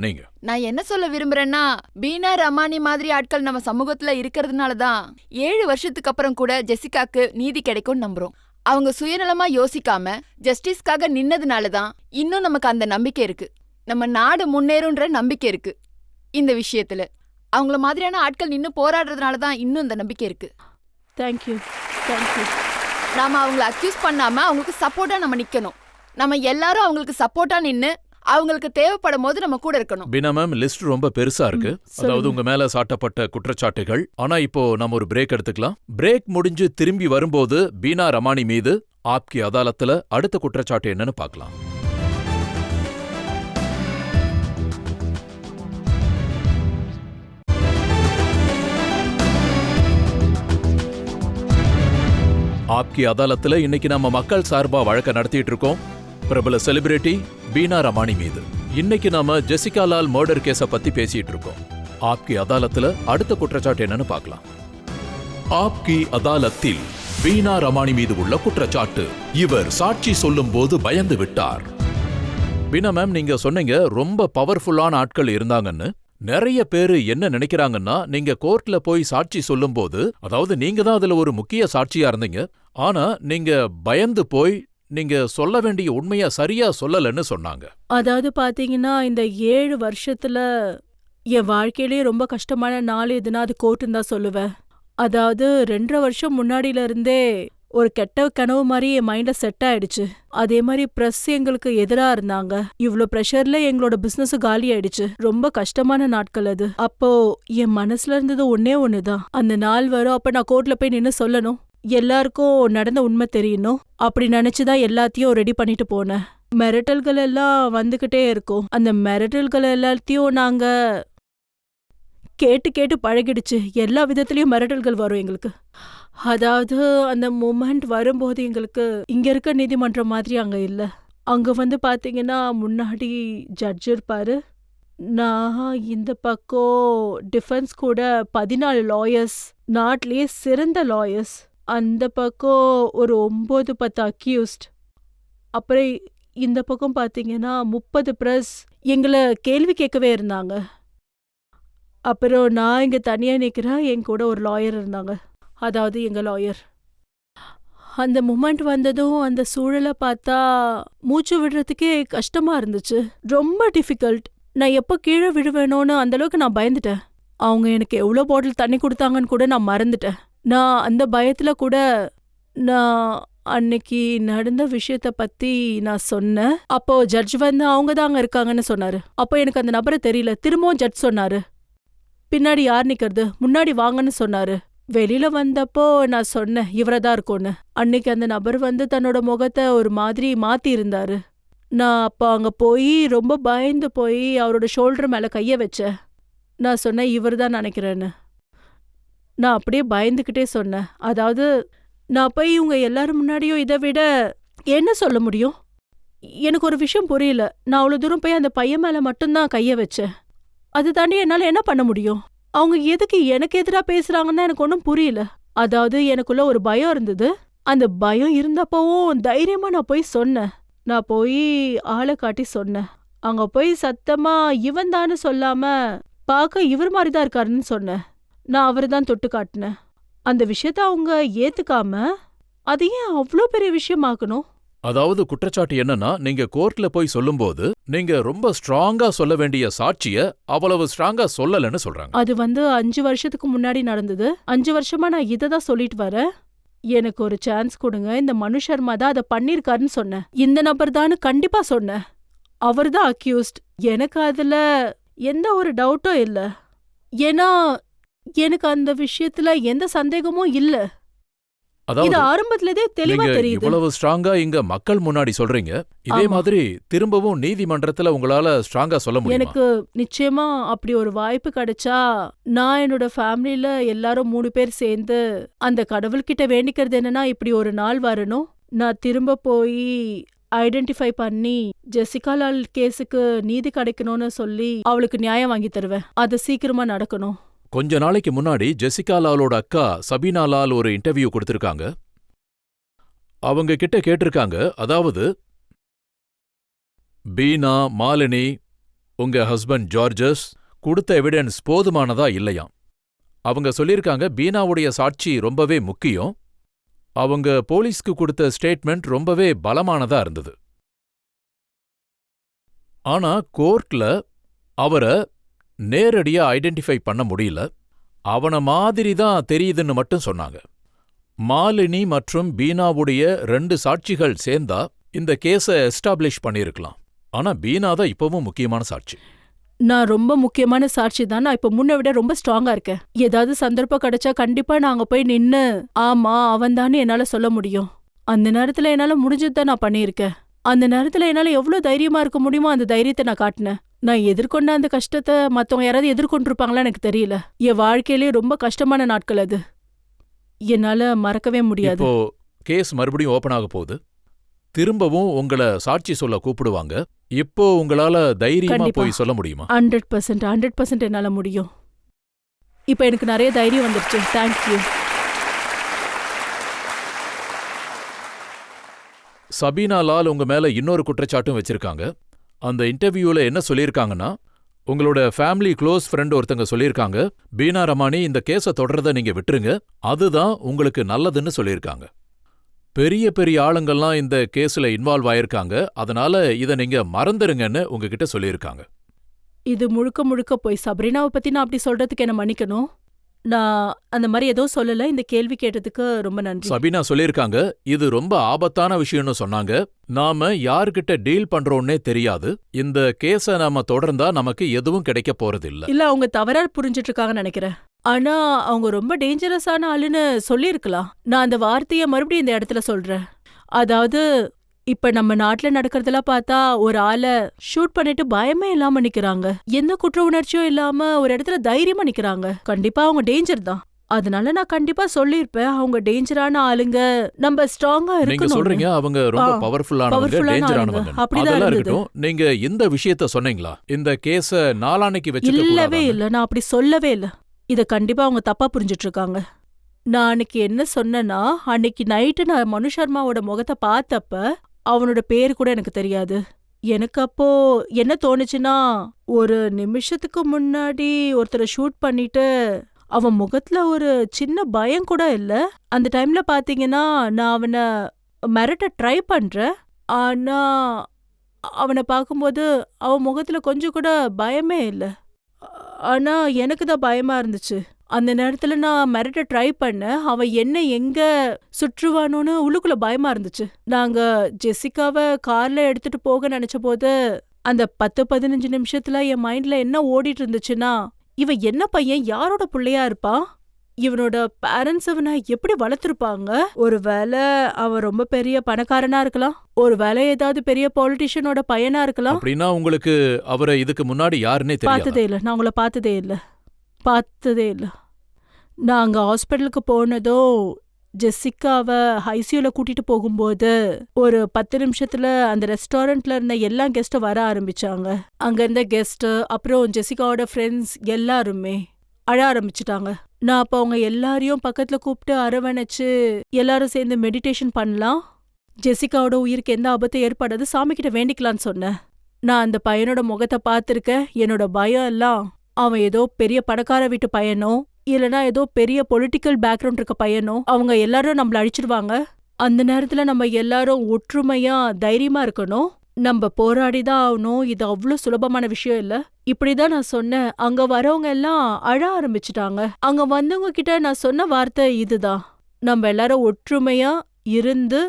நீங்க. நான் என்ன சொல்ல விரும்புறேன்னா, பீனா ரமானி மாதிரி ஆட்கள் நம்ம சமூகத்துல இருக்கிறதுனால தான் 7 வருஷத்துக்கு அப்புறம் கூட ஜெசிகாக்கு நீதி கிடைக்கும்னு நம்புறோம். அவங்க சுயநலமா யோசிக்காம ஜஸ்டிஸ்க்காக நின்னதுனால தான் இன்னும் நமக்கு அந்த நம்பிக்கை இருக்கு. நம்ம நாடு முன்னேறுன்ற நம்பிக்கை இருக்கு. இந்த விஷயத்துல அவங்கள மாதிரியான ஆட்கள் நின்னு போராடுறதுனால தான் இன்னும் இந்த நம்பிக்கை இருக்கு. Thank you, thank you. நாம அவங்கள அக்யூஸ் பண்ணாம அவங்களுக்கு சப்போர்ட்டா நம்ம நிக்கணும். நம்ம எல்லாரும் அவங்களுக்கு சப்போர்ட்டா நின்னு அவங்களுக்கு தேவைப்படும் போது நம்ம கூட இருக்கணும். பினா மேம், லிஸ்ட் ரொம்ப பெருசா இருக்கு. அதாவது உங்க மேல சாட்டப்பட்ட குற்றச்சாட்டுகள். ஆனா இப்போ நம்ம ஒரு பிரேக் எடுத்துக்கலாம். பிரேக் முடிஞ்சு திரும்பி வரும்போது பீனா ரமானி மீது ஆப்கி அதாலத்துல அடுத்த குற்றச்சாட்டு என்னன்னு பார்க்கலாம். ஆப்கி அதாலத்துல இன்னைக்கு நம்ம மக்கள் சார்பா வழக்க நடத்திட்டு இருக்கோம். பிரபல செலிபிரிட்டி பீனா ரமானி மீது. இன்னைக்கு நாம ஜெசிகா லால் மர்டர் கேஸ பத்தி பேசிட்டு இருக்கோம். ஆப்கி அதாலத்துல அடுத்த குற்றச்சாட்டு என்னன்னு பார்க்கலாம். ஆப்கி அதாலத்தில் பீனா ரமானி மீது உள்ள குற்றச்சாட்டு. இவர் சாட்சி சொல்லும் போது பயந்து விட்டார். பீனா மேம், நீங்க சொன்னீங்க ரொம்ப பவர்ஃபுல்லான ஆட்கள் இருந்தாங்கன்னு. நிறைய பேரு என்ன நினைக்கிறாங்கன்னா, நீங்க கோர்ட்ல போய் சாட்சி சொல்லும்போது, அதாவது நீங்க தான் அதுல ஒரு முக்கிய சாட்சியா இருந்தீங்க, ஆனா நீங்க பயந்து போய் நீங்க சொல்ல வேண்டிய உண்மைய சரியா சொல்லலன்னு சொன்னாங்க. அதாவது பாத்தீங்கன்னா, இந்த 7 வருஷத்துல என் வாழ்க்கையிலேயே ரொம்ப கஷ்டமான நாள் எதுனா அது கோர்ட்டுன்னு தான் சொல்லுவேன். அதாவது 2.5 வருஷம் முன்னாடில இருந்தே ஒரு கெட்ட கனவு மாதிரி என் மைண்ட்ல செட் ஆயிடுச்சு. அதே மாதிரி பிரஸ் எங்களுக்கு எதிரா இருந்தாங்க. இவ்ளோ பிரஷர்ல எங்களோட பிசினஸ் காலி ஆயிடுச்சு. ரொம்ப கஷ்டமான நாட்கள் அது. அப்போ என் மனசுல இருந்தது ஒன்னே ஒண்ணுதான். அந்த நாள் வரும், அப்ப நான் கோர்ட்ல போய் நின்னு சொல்லணும், எல்லாருக்கும் நடந்த உண்மை தெரியணும். அப்படி நினைச்சுதான் எல்லாத்தையும் ரெடி பண்ணிட்டு போனேன். மிரட்டல்கள் எல்லாம் வந்துகிட்டே இருக்கும். அந்த மிரட்டல்கள் எல்லாத்தையும் நாங்க கேட்டு கேட்டு பழகிடுச்சு. எல்லா விதத்திலயும் மிரட்டல்கள் வரும் எங்களுக்கு. அதாவது அந்த மூமெண்ட் வரும்போது எங்களுக்கு இங்க இருக்க நீதிமன்றம் மாதிரி அங்க இல்ல. அங்க வந்து பாத்தீங்கன்னா முன்னாடி ஜட்ஜ் இருப்பாரு. நான் இந்த பக்கம் டிஃபென்ஸ் கூட 14 லாயர்ஸ், நாட்டிலேயே சிறந்த லாயர்ஸ். அந்த பக்கம் ஒரு 9-10 அக்யூஸ்ட். அப்புறம் இந்த பக்கம் பாத்தீங்கன்னா 30 பிரஸ் எங்களை கேள்வி கேட்கவே இருந்தாங்க. அப்புறம் நான் இங்க தனியா நிக்கிறேன், என் கூட ஒரு லாயர் இருந்தாங்க, அதாவது எங்க லாயர். அந்த மூமெண்ட் வந்ததும் அந்த சூழலை பார்த்தா மூச்சு விடுறதுக்கே கஷ்டமா இருந்துச்சு. ரொம்ப டிஃபிகல்ட். நான் எப்போ கீழே விழுவேணும்னு அந்த அளவுக்கு நான் பயந்துட்டேன். அவங்க எனக்கு எவ்வளோ பாட்டில் தண்ணி கொடுத்தாங்கன்னு கூட நான் மறந்துட்டேன். நான் அந்த பயத்துல கூட நான் அன்னைக்கு நடந்த விஷயத்த பத்தி நான் சொன்னேன். அப்போ ஜட்ஜ் வந்து அவங்க தான் அங்க இருக்காங்கன்னு சொன்னாரு. அப்போ எனக்கு அந்த நபரை தெரியல. திரும்பவும் ஜட்ஜ் சொன்னாரு, பின்னாடி யார் நிக்கிறது, முன்னாடி வாங்கன்னு சொன்னாரு. வெளியில வந்தப்போ நான் சொன்னேன் இவரதான் இருக்கும்னு. அன்னைக்கு அந்த நபர் வந்து தன்னோட முகத்தை ஒரு மாதிரி மாத்தி இருந்தாரு. நான் அப்போ அங்க போய் ரொம்ப பயந்து போய் அவரோட ஷோல்டர் மேல கைய வச்சேன். நான் சொன்னேன் இவர்தான் நினைக்கிறேன்னு. நான் அப்படியே பயந்துகிட்டே சொன்னேன். அதாவது நான் போய் இவங்க எல்லாரும் முன்னாடியும் இதை விட என்ன சொல்ல முடியும்? எனக்கு ஒரு விஷயம் புரியல. நான் அவ்வளவு தூரம் போய் அந்த பையன் மேல மட்டும்தான் கைய வச்சேன். அது தாண்டி என்னால என்ன பண்ண முடியும்? அவங்க எதுக்கு எனக்கு எதிரா பேசுறாங்கன்னு எனக்கு ஒன்றும் புரியல. அதாவது எனக்குள்ள ஒரு பயம் இருந்தது. அந்த பயம் இருந்தப்பவும் தைரியமா நான் போய் சொன்னேன். நான் போய் ஆளை காட்டி சொன்னேன். அங்க போய் சத்தமா இவன் தான்னு சொல்லாம பார்க்க இவர் மாதிரிதான் இருக்காருன்னு சொன்னேன். நான் அவரை தான் தொட்டு காட்டினேன். அந்த விஷயத்த அவங்க ஏத்துக்காம அது ஏன் அவ்வளோ பெரிய விஷயமாக்கணும்? அதாவது குற்றச்சாட்டு என்னன்னா, நீங்க கோர்ட்ல போய் சொல்லும்போது நீங்க ரொம்ப ஸ்ட்ராங்கா சொல்ல வேண்டிய சாட்சிய அவ்வளவு ஸ்ட்ராங்கா சொல்லலன்னு சொல்றாங்க. அது வந்து 5 வருஷத்துக்கு முன்னாடி நடந்தது. 5 வருஷமா நான் இதை தான் சொல்லிட்டு வரேன். எனக்கு ஒரு சான்ஸ் கொடுங்க, இந்த மனு சர்மா தான் அதை பண்ணிருக்காருன்னு சொன்னேன். இந்த நபர் தான் கண்டிப்பா சொன்னேன். அவர் தான் அக்யூஸ்ட். எனக்கு அதுல எந்த ஒரு டவுட்டும் இல்ல. ஏன்னா எனக்கு அந்த விஷயத்துல எந்த சந்தேகமும் இல்ல. இது அதாவது ஆரம்பத்திலே தெளிவா நீங்க தெரியுது. இவ்வளவு ஸ்ட்ராங்கா இங்க மக்கள் முன்னாடி சொல்றீங்க, இதே ஆமா. மாதிரி திரும்பவும் நீதிமன்றத்துல உங்களால ஸ்ட்ராங்கா சொல்ல முடியுமா? எனக்கு நிச்சயமா அப்படி ஒரு வாய்ப்பு கிடைச்சா நான் என்னோட ஃபேமிலில எல்லாரும் 3 பேர் சேர்ந்து அந்த கடவுள்கிட்ட வேண்டிக்கிறது என்னன்னா, இப்படி ஒரு நாள் வரணும், நான் திரும்ப போய் ஐடென்டிஃபை பண்ணி ஜெசிகா லால் கேஸுக்கு நீதி கிடைக்கணும்னு சொல்லி அவளுக்கு நியாயம் வாங்கி தருவேன். அது சீக்கிரமா நடக்கணும். கொஞ்ச நாளைக்கு முன்னாடி ஜெசிகா லாலோட அக்கா சபீனா லால் ஒரு இன்டர்வியூ கொடுத்திருக்காங்க. அவங்க கிட்ட கேட்டிருக்காங்க, அதாவது பீனா, மாலினி, உங்க ஹஸ்பண்ட் ஜார்ஜஸ் கொடுத்த எவிடன்ஸ் போதுமானதா இல்லையாம். அவங்க சொல்லியிருக்காங்க பீனாவுடைய சாட்சி ரொம்பவே முக்கியம், அவங்க போலீஸ்க்கு கொடுத்த ஸ்டேட்மெண்ட் ரொம்பவே பலமானதா இருந்தது. ஆனா கோர்ட்ல அவரை நேரடியா ஐடென்டிஃபை பண்ண முடியல, அவன மாதிரி தான் தெரியுதுன்னு மட்டும் சொன்னாங்க. மாலினி மற்றும் பீனாவுடைய 2 சாட்சிகள் சேர்ந்தா இந்த கேஸை எஸ்டாப்ளிஷ் பண்ணிருக்கலாம். ஆனா பீனா தான் இப்பவும் முக்கியமான சாட்சி. நான் ரொம்ப முக்கியமான சாட்சி தான். நான் இப்ப முன்ன விட ரொம்ப ஸ்ட்ராங்கா இருக்கேன். ஏதாவது சந்தர்ப்பம் கிடைச்சா கண்டிப்பா நாங்க போய் நின்னு ஆமா அவன் தானே என்னால சொல்ல முடியும். அந்த நேரத்துல என்னால முடிஞ்சதுதான் நான் பண்ணியிருக்கேன். அந்த நேரத்துல என்னால எவ்வளவு தைரியமா இருக்க முடியுமோ அந்த தைரியத்தை நான் காட்டினேன். நான் எதிர்கொண்ட அந்த கஷ்டத்தை மத்தவங்க யாராவது எதிர்கொண்டிருப்பாங்களா எனக்கு தெரியல. என் வாழ்க்கையிலேயே ரொம்ப கஷ்டமான நாட்கள் அது. என்னால மறக்கவே முடியாது. இப்போ கேஸ் மறுபடியும் ஓபன் ஆக போகுது. திரும்பவும் உங்கள சாட்சி சொல்ல கூப்பிடுவாங்க. இப்போ உங்களால தைரியமா கண்டிப்பா. போய் சொல்ல முடியுமா? 100% என்னால முடியும். இப்ப எனக்கு நிறைய தைரியம் வந்துருச்சு. தேங்க்யூ. சபீனா லால் உங்க மேல இன்னொரு குற்றச்சாட்டும் வச்சிருக்காங்க. அந்த இன்டர்வியூல என்ன சொல்லியிருக்காங்கன்னா, உங்களோட ஃபேமிலி க்ளோஸ் ஃப்ரெண்ட் ஒருத்தங்க சொல்லியிருக்காங்க, பீனா ரமானி இந்த கேஸை தொடர்றத நீங்க விட்டுருங்க, அதுதான் உங்களுக்கு நல்லதுன்னு சொல்லியிருக்காங்க. பெரிய பெரிய ஆளுங்கெல்லாம் இந்த கேஸ்ல இன்வால்வ் ஆயிருக்காங்க. அதனால இத நீங்க மறந்துருங்கன்னு உங்ககிட்ட சொல்லியிருக்காங்க. இது முழுக்க முழுக்க போய் சப்ரீனாவை பத்தி நான் அப்படி சொல்றதுக்கு என்ன மன்னிக்கணும். நான் அந்த மாதிரி ஏதோ சொல்லல. இந்த கேள்வி கேட்டதுக்கு ரொம்ப நன்றி. சபீனா சொல்லியிருக்காங்க, இது ரொம்ப ஆபத்தான விஷயம்னு சொன்னாங்க. நாம யார்கிட்ட டீல் பண்றோம்னே தெரியாது. இந்த கேஸ நாம தொடர்ந்தா நமக்கு எதுவும் கிடைக்க போறதில்ல. இல்ல, அவங்க தவறா புரிஞ்சிட்டு இருக்காங்கன்னு நினைக்கிறேன். ஆனா அவங்க ரொம்ப டேஞ்சரஸான ஆளுன்னு சொல்லியிருக்கலாம். நான் அந்த வார்த்தைய மறுபடியும் இந்த இடத்துல சொல்றேன். அதாவது இப்ப நம்ம நாட்டுல நடக்கிறதெல்லாம் பார்த்தா ஒரு ஆளை ஷூட் பண்ணிட்டு பயமே இல்லாம நிக்கிறாங்க. எந்த குற்ற உணர்ச்சியும் இல்லாம ஒரு இடத்துல தைரியமா நிக்கிறாங்க. கண்டிப்பா அவங்க டேஞ்சர் தான். அதனால நான் கண்டிப்பா சொல்லிருப்பேன், அவங்க டேஞ்சரான ஆளுங்க, நம்ம ஸ்ட்ராங்கா நீங்க இருக்கணும். சொல்றீங்க அவங்க ரொம்ப பவர்ஃபுல்லானவங்க, டேஞ்சரானவங்க. அப்படிதான் அதெல்லாம் இருந்தது. இருக்கட்டும். நீங்க இந்த விஷயத்த சொன்னீங்களா? இந்த கேஸ நாளான்னைக்கு வச்சுக்க இல்லவே கூடாதான்னு? இல்ல, நான் அப்படி சொல்லவே இல்ல. இத கண்டிப்பா அவங்க தப்பா புரிஞ்சிட்டு இருக்காங்க. நான் அன்னைக்கு என்ன சொன்னேன்னா, அன்னைக்கு நைட்டு நான் மனு சர்மாவோட முகத்தை பார்த்தப்ப அவனோட பேரு கூட எனக்கு தெரியாது. எனக்கு அப்போ என்ன தோணுச்சுன்னா, ஒரு நிமிஷத்துக்கு முன்னாடி ஒருத்தரை ஷூட் பண்ணிட்டு அவன் முகத்துல ஒரு சின்ன பயம் கூட இல்ல. அந்த டைம்ல பாத்தீங்கன்னா நான் அவனை மிரட்ட ட்ரை பண்றேன். ஆனா அவனை பார்க்கும்போது அவன் முகத்துல கொஞ்சம் கூட பயமே இல்ல. ஆனா எனக்கு தான் பயமா இருந்துச்சு. அந்த நேரத்துல நான் மிரட்ட ட்ரை பண்ணேன். அவன் என்ன எங்க சுற்றுவானோன்னு உள்ளுக்குள்ள பயமா இருந்துச்சு. நாங்க ஜெசிகாவை கார்ல எடுத்துட்டு போக நினைச்ச போது அந்த 10-15 நிமிஷத்துல என் மைண்ட்ல என்ன ஓடிட்டு இருந்துச்சுன்னா, இவன் என்ன பையன், யாரோட பிள்ளையா இருப்பான், இவனோட பேரண்ட்ஸ் அவனை எப்படி வளர்த்துருப்பாங்க, ஒருவேளை அவன் ரொம்ப பெரிய பணக்காரனா இருக்கலாம், ஒருவேளை ஏதாவது பெரிய பொலிட்டிஷியனோட பையனா இருக்கலாம். அப்படின்னா உங்களுக்கு அவரை இதுக்கு முன்னாடி யாருன்னே தெரியாது? பார்த்ததே இல்ல. நான் உங்களை பார்த்ததே இல்ல. நான் அங்க ஹாஸ்பிட்டலுக்கு போனதோ ஜெசிகாவை ஐசியூல கூட்டிட்டு போகும்போது ஒரு 10 நிமிஷத்துல அந்த ரெஸ்டாரண்ட்ல இருந்த எல்லா கெஸ்டும் வர ஆரம்பிச்சாங்க. அங்க இருந்த கெஸ்ட், அப்புறம் ஜெசிகாவோட ஃப்ரெண்ட்ஸ் எல்லாருமே அழ ஆரம்பிச்சிட்டாங்க. நான் அப்ப அவங்க எல்லாரையும் பக்கத்துல கூப்பிட்டு அரவணைச்சு எல்லாரும் சேர்ந்து மெடிடேஷன் பண்ணலாம், ஜெசிகாவோட உயிருக்கு எந்த ஆபத்தும் ஏற்படாது, சாமி கிட்ட வேண்டிக்கலான்னு சொன்னேன். நான் அந்த பையனோட முகத்தை பார்த்திருக்கேன். என்னோட பயம் எல்லாம் அவன் ஏதோ பெரிய பணக்கார வீட்டு பையனோ இல்லனா ஏதோ பெரிய பொலிட்டிக்கல் பேக்ரவுண்ட் இருக்க பையனோ, அவங்க எல்லாரும் நம்மள அழிச்சிடுவாங்க. அந்த நேரத்துல நம்ம எல்லாரும் ஒற்றுமையா தைரியமா இருக்கணும், நம்ம போராடிதான் ஆகணும். இது அவ்வளோ சுலபமான விஷயம் இல்ல. இப்படிதான் நான் சொன்னேன். அங்க வரவங்க எல்லாம் அழ ஆரம்பிச்சிட்டாங்க. அங்க வந்தவங்க கிட்ட நான் சொன்ன வார்த்தை இதுதான், நம்ம எல்லாரும் ஒற்றுமையா இருந்து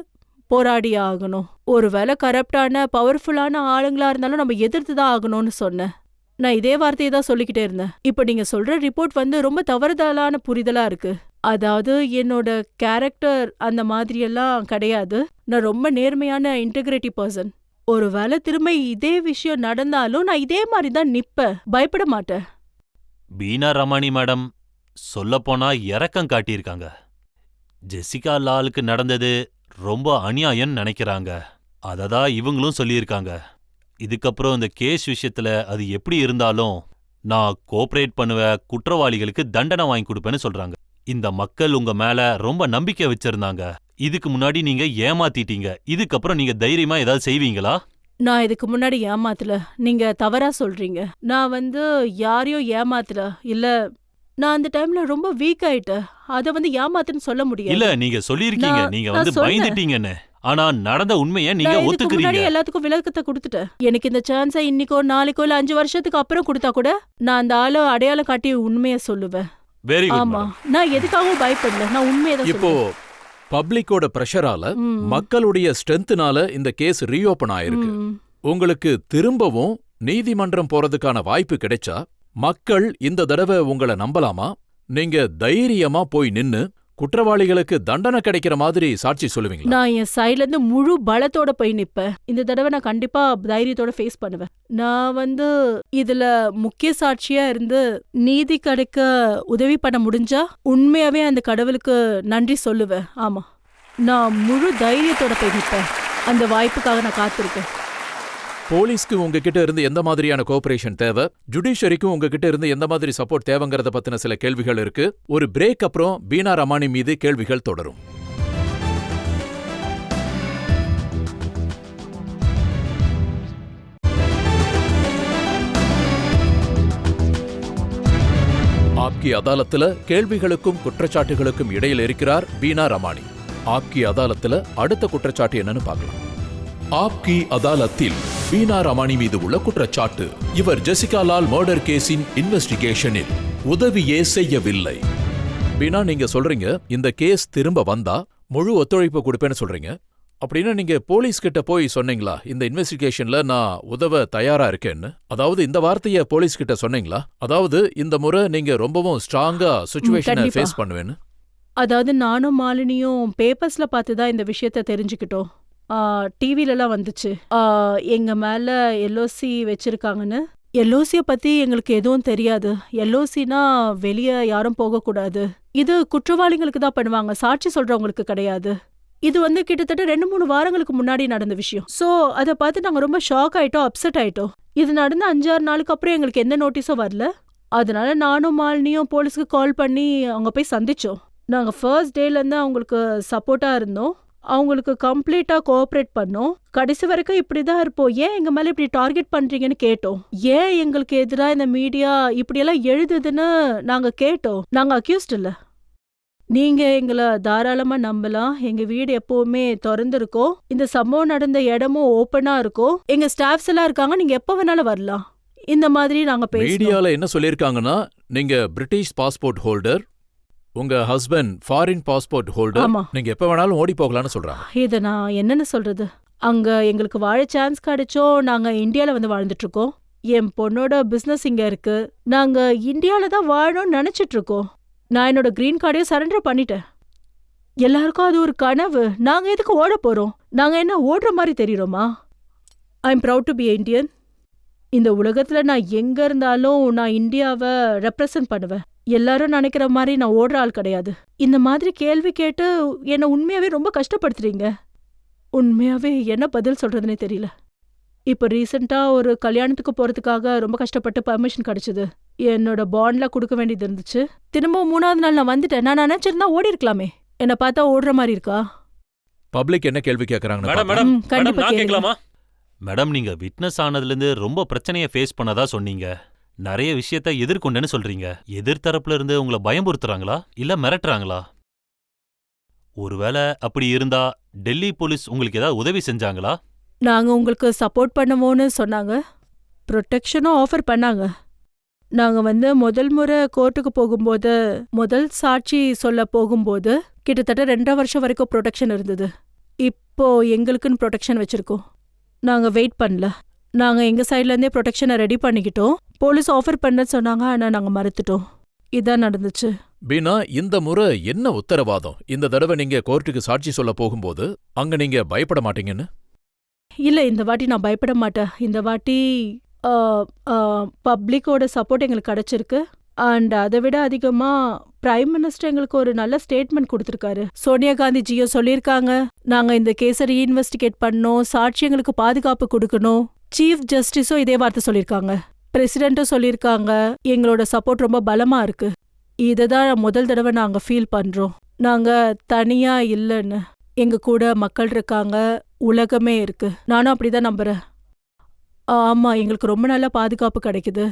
போராடி ஆகணும். ஒருவேளை கரப்டான பவர்ஃபுல்லான ஆளுங்களா இருந்தாலும் நம்ம எதிர்த்துதான் ஆகணும்னு சொன்னேன். நான் இதே வார்த்தையை தான் சொல்லிக்கிட்டே இருந்தேன். இப்ப நீங்க சொல்ற ரிப்போர்ட் ரொம்ப தவறுதலான புரிதலா இருக்கு. அதாவது என்னோட கேரக்டர் அந்த மாதிரியெல்லாம் கிடையாது. நான் ரொம்ப நேர்மையான இன்டெகிரிட்டி பர்சன். ஒருவேளை திரும்ப இதே விஷயம் நடந்தாலும் நான் இதே மாதிரி தான் நிப்பேன், பயப்பட மாட்டேன். பீனா ரமானி மேடம் சொல்லப்போனா இரக்கம் காட்டியிருக்காங்க. ஜெசிகா லாலுக்கு நடந்தது ரொம்ப அநியாயம்னு நினைக்கிறாங்க. அததான் இவங்களும் சொல்லியிருக்காங்க. இதுக்கப்புறம் இந்த கேஸ் விஷயத்துல அது எப்படி இருந்தாலும் நான் கோஆபரேட் பண்ணுவேன், குற்றவாளிகளுக்கு தண்டனை வாங்கி கொடுப்பேன்னு சொல்றாங்க. இந்த மக்கள் உங்க மேல ரொம்ப நம்பிக்கை வச்சிருந்தாங்க. இதுக்கு முன்னாடி நீங்க ஏமாத்திட்டீங்க. இதுக்கப்புறம் நீங்க தைரியமா ஏதாவது செய்வீங்களா? நான் இதுக்கு முன்னாடி ஏமாத்தல, நீங்க தவறா சொல்றீங்க. நான் யாரையும் ஏமாத்தல. இல்ல, நான் அந்த டைம்ல ரொம்ப வீக் ஆயிட்டேன். அத ஏமாத்துன்னு சொல்ல முடியாது. இல்ல, நீங்க சொல்லியிருக்கீங்க நீங்க பயந்துட்டீங்கன்னு. ஆனா நடந்த உண்மையை நீங்க ஒத்துக்கிறீங்க. எல்லாத்துக்கும் விளக்கத்தை கொடுத்துட்டேன். எனக்கு இந்த சான்ஸை இன்னைக்கோ நாளைக்கோ இல்ல 5 வருஷத்துக்கு அப்புறம் கொடுத்தா கூட நான் அந்த ஆளு அடையாளம் காட்டி உண்மையை சொல்லுவேன். Very good. ஆமா, நான் எதுக்காகவும் பயப்படல, நான் உண்மையை தான் இப்போ பப்ளிக்கோட பிரஷரால, மக்களுடைய ஸ்ட்ரென்த்னால இந்த கேஸ் ரீஓபன் ஆயிருக்கு. உங்களுக்கு திரும்பவும் நீதிமன்றம் போறதுக்கான வாய்ப்பு கிடைச்சா மக்கள் இந்த தடவை உங்களை நம்பலாமா? நீங்க தைரியமா போய் நின்னு குற்றவாளிகளுக்கு தண்டனை கிடைக்கிற மாதிரி சாட்சி சொல்லுவீங்களா? நான் என் சைட்ல இருந்து முழு பலத்தோட போய் நிப்பேன். இந்த தடவை நான் கண்டிப்பா தைரியத்தோட ஃபேஸ் பண்ணுவேன். நான் இதுல முக்கிய சாட்சியா இருந்து நீதி கிடைக்க உதவி பண்ண முடிஞ்சா உண்மையாவே அந்த கடவுளுக்கு நன்றி சொல்லுவேன். ஆமா, நான் முழு தைரியத்தோட போய் நிப்பேன். அந்த வாய்ப்புக்காக நான் காத்திருக்கேன். போலீஸ்க்கு உங்ககிட்ட இருந்து எந்த மாதிரியான கோஆபரேஷன் தேவை, ஜுடிஷியரிக்கும் உங்ககிட்ட இருந்து எந்த மாதிரி சப்போர்ட் தேவைங்கறத பத்தின சில கேள்விகள் இருக்கு. ஒரு பிரேக் அப்புறம் பீனா ரமானி மீது கேள்விகள் தொடரும். ஆப்கி அதாலத்துல கேள்விகளுக்கும் குற்றச்சாட்டுகளுக்கும் இடையில் இருக்கிறார் பீனா ரமானி. ஆப்கி அதாலத்துல அடுத்த குற்றச்சாட்டு என்னன்னு பார்க்கலாம். ஆப்கி அதாலத்தில் பீனா ரமானி மீது உள்ள குற்றச்சாட்டு, இவர் ஜெசிகா லால் மர்டர் கேஸின் இன்வெஸ்டிகேஷனில் உதவியே செய்யவில்லை. பீனா, நீங்க சொல்றீங்க இந்த கேஸ் திரும்ப வந்தா முழு ஒத்துழைப்பு கொடுப்பேன்னு சொல்றீங்க. அப்படின்னா நீங்க போலீஸ் கிட்ட போய் சொன்னீங்களா இந்த இன்வெஸ்டிகேஷன்ல நான் உதவ தயாரா இருக்கேன்னு? அதாவது இந்த வார்த்தைய போலீஸ் கிட்ட சொன்னீங்களா? அதாவது இந்த முறை நீங்க ரொம்பவும் ஸ்ட்ராங்கா சிச்சுவேஷனை கண்டிப்பா. ஃபேஸ் பண்ணுவேன்னு. அதாவது நானும் மாலினியும் பேப்பர்ஸ்ல பார்த்து தான் இந்த விஷயத்த தெரிஞ்சுக்கிட்டோம். டிவிலலாம் வந்துச்சு எங்க மேல எல்ஓசி வச்சிருக்காங்கன்னு. எல்ஓசியை பத்தி எங்களுக்கு எதுவும் தெரியாது. எல்ஓசினா வெளியே யாரும் போகக்கூடாது. இது குற்றவாளிகளுக்கு தான் பண்ணுவாங்க, சாட்சி சொல்றவங்களுக்கு கிடையாது. இது கிட்டத்தட்ட 2-3 வாரங்களுக்கு முன்னாடி நடந்த விஷயம். சோ அதை பார்த்து நாங்க ரொம்ப ஷாக் ஆயிட்டோம், அப்செட் ஆயிட்டோம். இது நடந்து 5-6 நாளுக்கு அப்புறம் எங்களுக்கு எந்த நோட்டீஸும் வரல. அதனால நானும் மாலினியும் போலீஸ்க்கு கால் பண்ணி அவங்க போய் சந்திச்சோம். நாங்க ஃபர்ஸ்ட் டேல இருந்து அவங்களுக்கு சப்போர்ட்டா இருந்தோம், அவங்களுக்கு கம்ப்ளீட்டா கோஆபரேட் பண்ணோம். கடைசி வரைக்கும் இப்படிதான் இருப்போம், ஏன் எங்க மேல இப்படி டார்கெட் பண்றீங்கன்னு கேட்டோம். ஏன் எங்களுக்கு எதிரா இந்த மீடியா இப்படியெல்லாம் எழுதுதுன்னு நாங்க கேட்டோம். நாங்க அக்யூஸ்ட் இல்ல, நீங்க எங்களை தாராளமா நம்பலாம். எங்க வீடு எப்பவுமே திறந்திருக்கோம், இந்த சம்பவம் நடந்த இடமும் ஓப்பனா இருக்கும், எங்க ஸ்டாஃப்ஸ் எல்லாம் இருக்காங்க, நீங்க எப்ப வேணாலும் வரலாம். இந்த மாதிரி நாங்க பேசுறோம். மீடியால என்ன சொல்லிருக்காங்கன்னா, நீங்க பிரிட்டிஷ் பாஸ்போர்ட் ஹோல்டர், உங்க ஹஸ்பண்ட் ஃபாரின் பாஸ்போர்ட் ஹோல்டர், ஆமா. நீங்க எப்ப வேணாலும் ஓடி போகலாம்னு சொல்றாங்க. இத நான் என்னன்னு சொல்றது, அங்க எங்களுக்கு வாழ சான்ஸ் கிடைச்சோம், நாங்க இந்தியால வாழ்ந்துட்டு இருக்கோம். என் பொண்ணோட பிசினஸ் இங்க இருக்கு, நாங்க இந்தியால தான் வாழணும்னு நினைச்சிட்டு இருக்கோம். நான் என்னோட கிரீன் கார்டையும் சரண்டர் பண்ணிட்டேன். எல்லாருக்கும் அது ஒரு கனவு, நாங்க எதுக்கு ஓட போறோம்? நாங்க என்ன ஓடுற மாதிரி தெரியுறோமா? I am proud to be Indian. இந்த உலகத்துல நான் எங்க இருந்தாலும் நான் இந்தியாவை ரெப்ரசன்ட் பண்ணுவேன். எல்லாரும் நினைக்கிற மாதிரி நான் ஓடுற ஆள் கிடையாது. இந்த மாதிரி கேள்வி கேட்டு என்ன உண்மையாவே ரொம்ப கஷ்டப்படுத்துறீங்க. உண்மையாவே என்ன பதில் சொல்றதுனே தெரியல. இப்ப ரீசெண்டா ஒரு கல்யாணத்துக்கு போறதுக்காக ரொம்ப கஷ்டப்பட்டு பர்மிஷன் கிடைச்சது. என்னோட பாண்ட்ல கொடுக்க வேண்டியது இருந்துச்சு. திரும்ப 3வது நாள் நான் வந்துட்டேன். நான் நினைச்சிருந்தா ஓடி இருக்கலாமே. என்ன பார்த்தா ஓடுற மாதிரி இருக்கா? பப்ளிக் என்ன கேள்வி கேக்குறாங்க? மேடம் மேடம் ம், மேடம் கண்டிப்பா நான் கேளுங்க. கேட்கலாமா? மேடம், நீங்க விட்னஸ் ஆனதுல இருந்து ரொம்ப பிரச்சனைய ஃபேஸ் பண்ணதா சொன்னீங்க. நிறைய விஷயத்த எதிர்கொண்டேன்னு சொல்றீங்க. எதிர்த்தரப்புல இருந்து உங்களை பயமுறுத்துறாங்களா இல்ல மிரட்டுறாங்களா? ஒருவேளை அப்படி இருந்தா டெல்லி போலீஸ் உங்களுக்கு ஏதாவது உதவி செஞ்சாங்களா? நாங்க உங்களுக்கு சப்போர்ட் பண்ணுவோன்னு சொன்னாங்க, ப்ரொடெக்ஷனும் ஆஃபர் பண்ணாங்க. நாங்க முதல் முறை கோர்ட்டுக்கு போகும்போது, முதல் சாட்சி சொல்ல போகும்போது கிட்டத்தட்ட 2.5 வருஷம் வரைக்கும் ப்ரொடெக்ஷன் இருந்தது. இப்போ எங்களுக்குன்னு ப்ரொடெக்ஷன் வச்சிருக்கோம். நாங்க வெயிட் பண்ணல, நாங்க எங்க சைட்ல இருந்தே ப்ரொடெக்ஷனை ரெடி பண்ணிக்கிட்டோம். போலீஸ் ஆஃபர் பண்ண சொன்னாங்க, ஆனா நாங்க மறுத்துட்டோம். இதான் நடந்துச்சு. பீனா, இந்த முறை என்ன உத்தரவாதம்? இந்த தடவை நீங்க கோர்ட்டுக்கு சாட்சி சொல்ல போகும்போது அங்க நீங்க பயப்பட மாட்டீங்கன்னு? இல்ல, இந்த வாட்டி நான் பயப்பட மாட்டேன். இந்த வாட்டி பப்ளிக்கோட சப்போர்ட் எங்களுக்கு கிடைச்சிருக்கு. அண்ட் அதை விட அதிகமா பிரைம் மினிஸ்டர் எங்களுக்கு ஒரு நல்ல ஸ்டேட்மெண்ட் கொடுத்திருக்காரு. சோனியா காந்தி ஜியும் சொல்லியிருக்காங்க, நாங்க இந்த கேஸை ரீஇன்வெஸ்டிகேட் பண்ணோம், சாட்சி எங்களுக்கு பாதுகாப்பு கொடுக்கணும். சீஃப் ஜஸ்டிஸும் இதே வார்த்தை சொல்லியிருக்காங்க, பிரசிடென்ட்டும் சொல்லியிருக்காங்க. எங்களோட சப்போர்ட் ரொம்ப பலமா இருக்கு. இததான் முதல் தடவை நாங்க ஃபீல் பண்றோம், நாங்க தனியா இல்லைன்னு. எங்க கூட மக்கள் இருக்காங்க, உலகமே இருக்கு. நானும் அப்படிதான் நம்புறேன். ஆமா, எங்களுக்கு ரொம்ப நல்ல பாதுகாப்பு கிடைக்குது.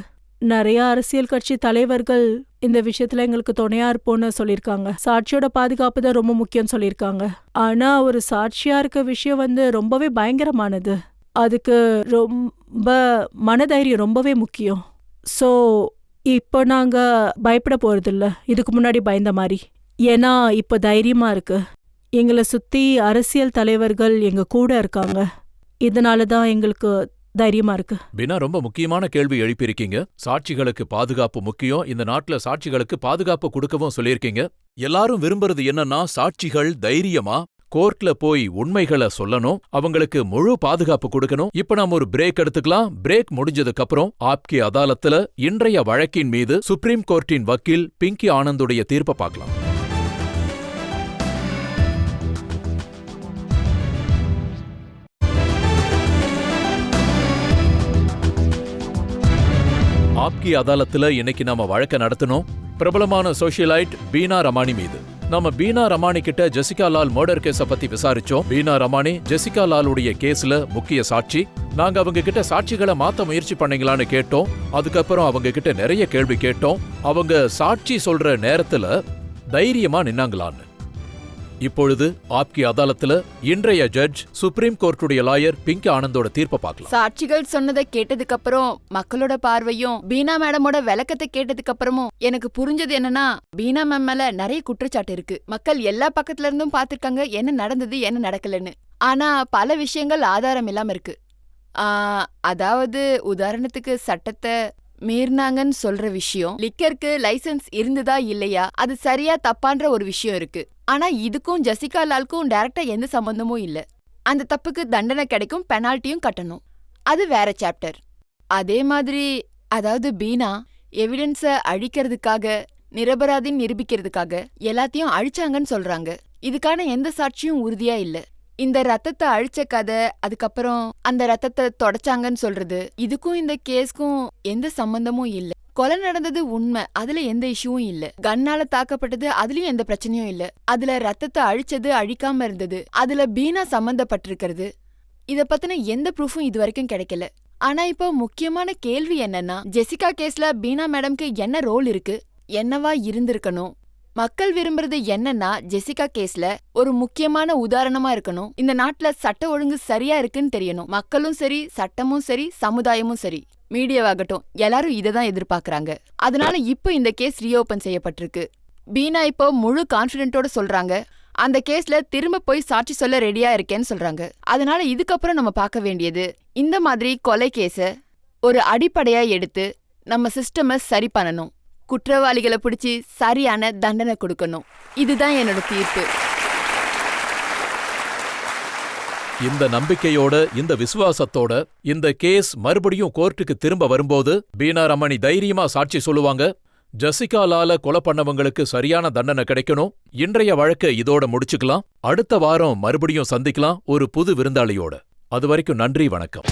நிறைய அரசியல் கட்சி தலைவர்கள் இந்த விஷயத்துல எங்களுக்கு துணையா இருப்போம்னு சொல்லியிருக்காங்க. சாட்சியோட பாதுகாப்பு தான் ரொம்ப முக்கியம் சொல்லியிருக்காங்க. ஆனா ஒரு சாட்சியா இருக்க விஷயம் ரொம்பவே பயங்கரமானது. அதுக்கு ரொம்ப மனதைரியம் ரொம்பவே முக்கியம். சோ இப்போ நாங்க பயப்பட போறதில்ல, இதுக்கு முன்னாடி பயந்த மாதிரி. ஏன்னா இப்போ தைரியமா இருக்கு. எங்களை சுத்தி அரசியல் தலைவர்கள் எங்க கூட இருக்காங்க. இதனாலதான் எங்களுக்கு தைரியமா இருக்கு. பீனா, ரொம்ப முக்கியமான கேள்வி எழுப்பியிருக்கீங்க. சாட்சிகளுக்கு பாதுகாப்பு முக்கியம், இந்த நாட்டுல சாட்சிகளுக்கு பாதுகாப்பு கொடுக்கவும் சொல்லியிருக்கீங்க. எல்லாரும் விரும்புறது என்னன்னா, சாட்சிகள் தைரியமா கோர்ட்ல போய் உண்மைகளை சொல்லணும், அவங்களுக்கு முழு பாதுகாப்பு கொடுக்கணும். இப்ப நாம ஒரு பிரேக் எடுத்துக்கலாம். பிரேக் முடிஞ்சதுக்கு அப்புறம் ஆப்கி அதாலத்துல இன்றைய வழக்கின் மீது சுப்ரீம் கோர்ட்டின் வக்கீல் பிங்கி ஆனந்துடைய தீர்ப்பை பார்க்கலாம். ஆப்கி அதாலத்துல இன்னைக்கு நாம வழக்க நடத்தணும் பிரபலமான சோஷியலைட் பீனா ரமானி மீது. நம்ம பீனா ரமானி கிட்ட ஜெசிகா லால் மர்டர் கேஸ பத்தி விசாரிச்சோம். பீனா ரமானி ஜெசிகா லாலுடைய கேஸ்ல முக்கிய சாட்சி. நாங்க அவங்க கிட்ட சாட்சிகளை மாத்த முயற்சி பண்ணீங்களான்னு கேட்டோம். அதுக்கப்புறம் அவங்க கிட்ட நிறைய கேள்வி கேட்டோம். அவங்க சாட்சி சொல்ற நேரத்துல தைரியமா நின்னாங்களான்னு. இப்பொழுது ஆப்கி அதாலத்துல இன்றைய ஜட்ஜ் சுப்ரீம் கோர்ட்டுடைய லாயர் பிங்க் ஆனந்தோட தீர்ப்பை பார்க்கலாம். சாட்சிகள் சொன்னதை கேட்டதுக்கு அப்புறம் மக்களோட பார்வையும் பீனா மேடமோட விளக்கத்தை கேட்டதுக்கு அப்புறமும் எனக்கு புரிஞ்சது என்னன்னா, பீனா மேம் மேல நிறைய குற்றச்சாட்டு இருக்கு. மக்கள் எல்லா பக்கத்துல இருந்தும் பாத்திருக்காங்க என்ன நடந்தது என்ன நடக்கலன்னு. ஆனா பல விஷயங்கள் ஆதாரம் இல்லாம இருக்கு. அதாவது உதாரணத்துக்கு சட்டத்தை மீறினாங்கன்னு சொல்ற விஷயம், லிக்கருக்கு லைசென்ஸ் இருந்ததா இல்லையா, அது சரியா தப்பான்ற ஒரு விஷயம் இருக்கு. ஆனா இதுக்கும் ஜெசிகா லாலுக்கும் டைரக்டா எந்த சம்பந்தமும் இல்ல. அந்த தப்புக்கு தண்டனை கிடைக்கும், பெனால்ட்டியும் கட்டணும், அது வேற சாப்டர். அதே மாதிரி அதாவது பீனா எவிடன்ஸ அழிக்கிறதுக்காக, நிரபராதின்னு நிரூபிக்கிறதுக்காக எல்லாத்தையும் அழிச்சாங்கன்னு சொல்றாங்க. இதுக்கான எந்த சாட்சியும் உறுதியா இல்ல. இந்த ரத்தத்தை அழிச்ச கதை, அதுக்கப்புறம் அந்த ரத்தத்தை தொடச்சாங்கன்னு சொல்றது, இதுக்கும் இந்த கேஸ்க்கும் எந்த சம்பந்தமும் இல்ல. கொலை நடந்தது உண்மை, அதுல எந்த இஷ்யூவும் இல்ல. கன்னால தாக்கப்பட்டது, அதுலயும் எந்த பிரச்சனையும் இல்ல. அதுல ரத்தத்தை அழிச்சது, அழிக்காம இருந்தது, அதுல பீனா சம்பந்தப்பட்டிருக்கிறது, இத பத்தின எந்த ப்ரூஃபும் இது வரைக்கும் கிடைக்கல. ஆனா இப்போ முக்கியமான கேள்வி என்னன்னா, ஜெசிகா கேஸ்ல பீனா மேடம்க்கு என்ன ரோல் இருக்கு, என்னவா இருந்திருக்கணும்? மக்கள் விரும்புறது என்னன்னா, ஜெசிகா கேஸ்ல ஒரு முக்கியமான உதாரணமா இருக்கணும். இந்த நாட்டுல சட்ட ஒழுங்கு சரியா இருக்குன்னு தெரியணும். மக்களும் சரி, சட்டமும் சரி, சமுதாயமும் சரி, மீடியாவாகட்டும், எல்லாரும் இததான் எதிர்பார்க்கறாங்க. அதனால இப்போ இந்த கேஸ் ரீஓபன் செய்யப்பட்டிருக்கு. பீனா இப்போ முழு கான்ஃபிடென்ட்டோட சொல்றாங்க, அந்த கேஸ்ல திரும்ப போய் சாட்சி சொல்ல ரெடியா இருக்கேன்னு சொல்றாங்க. அதனால இதுக்கப்புறம் நம்ம பார்க்க வேண்டியது, இந்த மாதிரி கொலை கேஸ ஒரு அடிப்படையா எடுத்து நம்ம சிஸ்டமை சரி பண்ணணும். குற்றவாளிகளை பிடிச்சி சரியான தண்டனை கொடுக்கணும். இதுதான் என்னோட தீர்ப்பு. இந்த நம்பிக்கையோட, இந்த விசுவாசத்தோட இந்த கேஸ் மறுபடியும் கோர்ட்டுக்கு திரும்ப வரும்போது பீனா ரமணி தைரியமா சாட்சி சொல்லுவாங்க. ஜெசிகா லால கொலை பண்ணவங்களுக்கு சரியான தண்டனை கிடைக்கணும். இன்றைய வழக்கை இதோட முடிச்சுக்கலாம். அடுத்த வாரம் மறுபடியும் சந்திக்கலாம் ஒரு புது விருந்தாளியோட. அது வரைக்கும் நன்றி, வணக்கம்.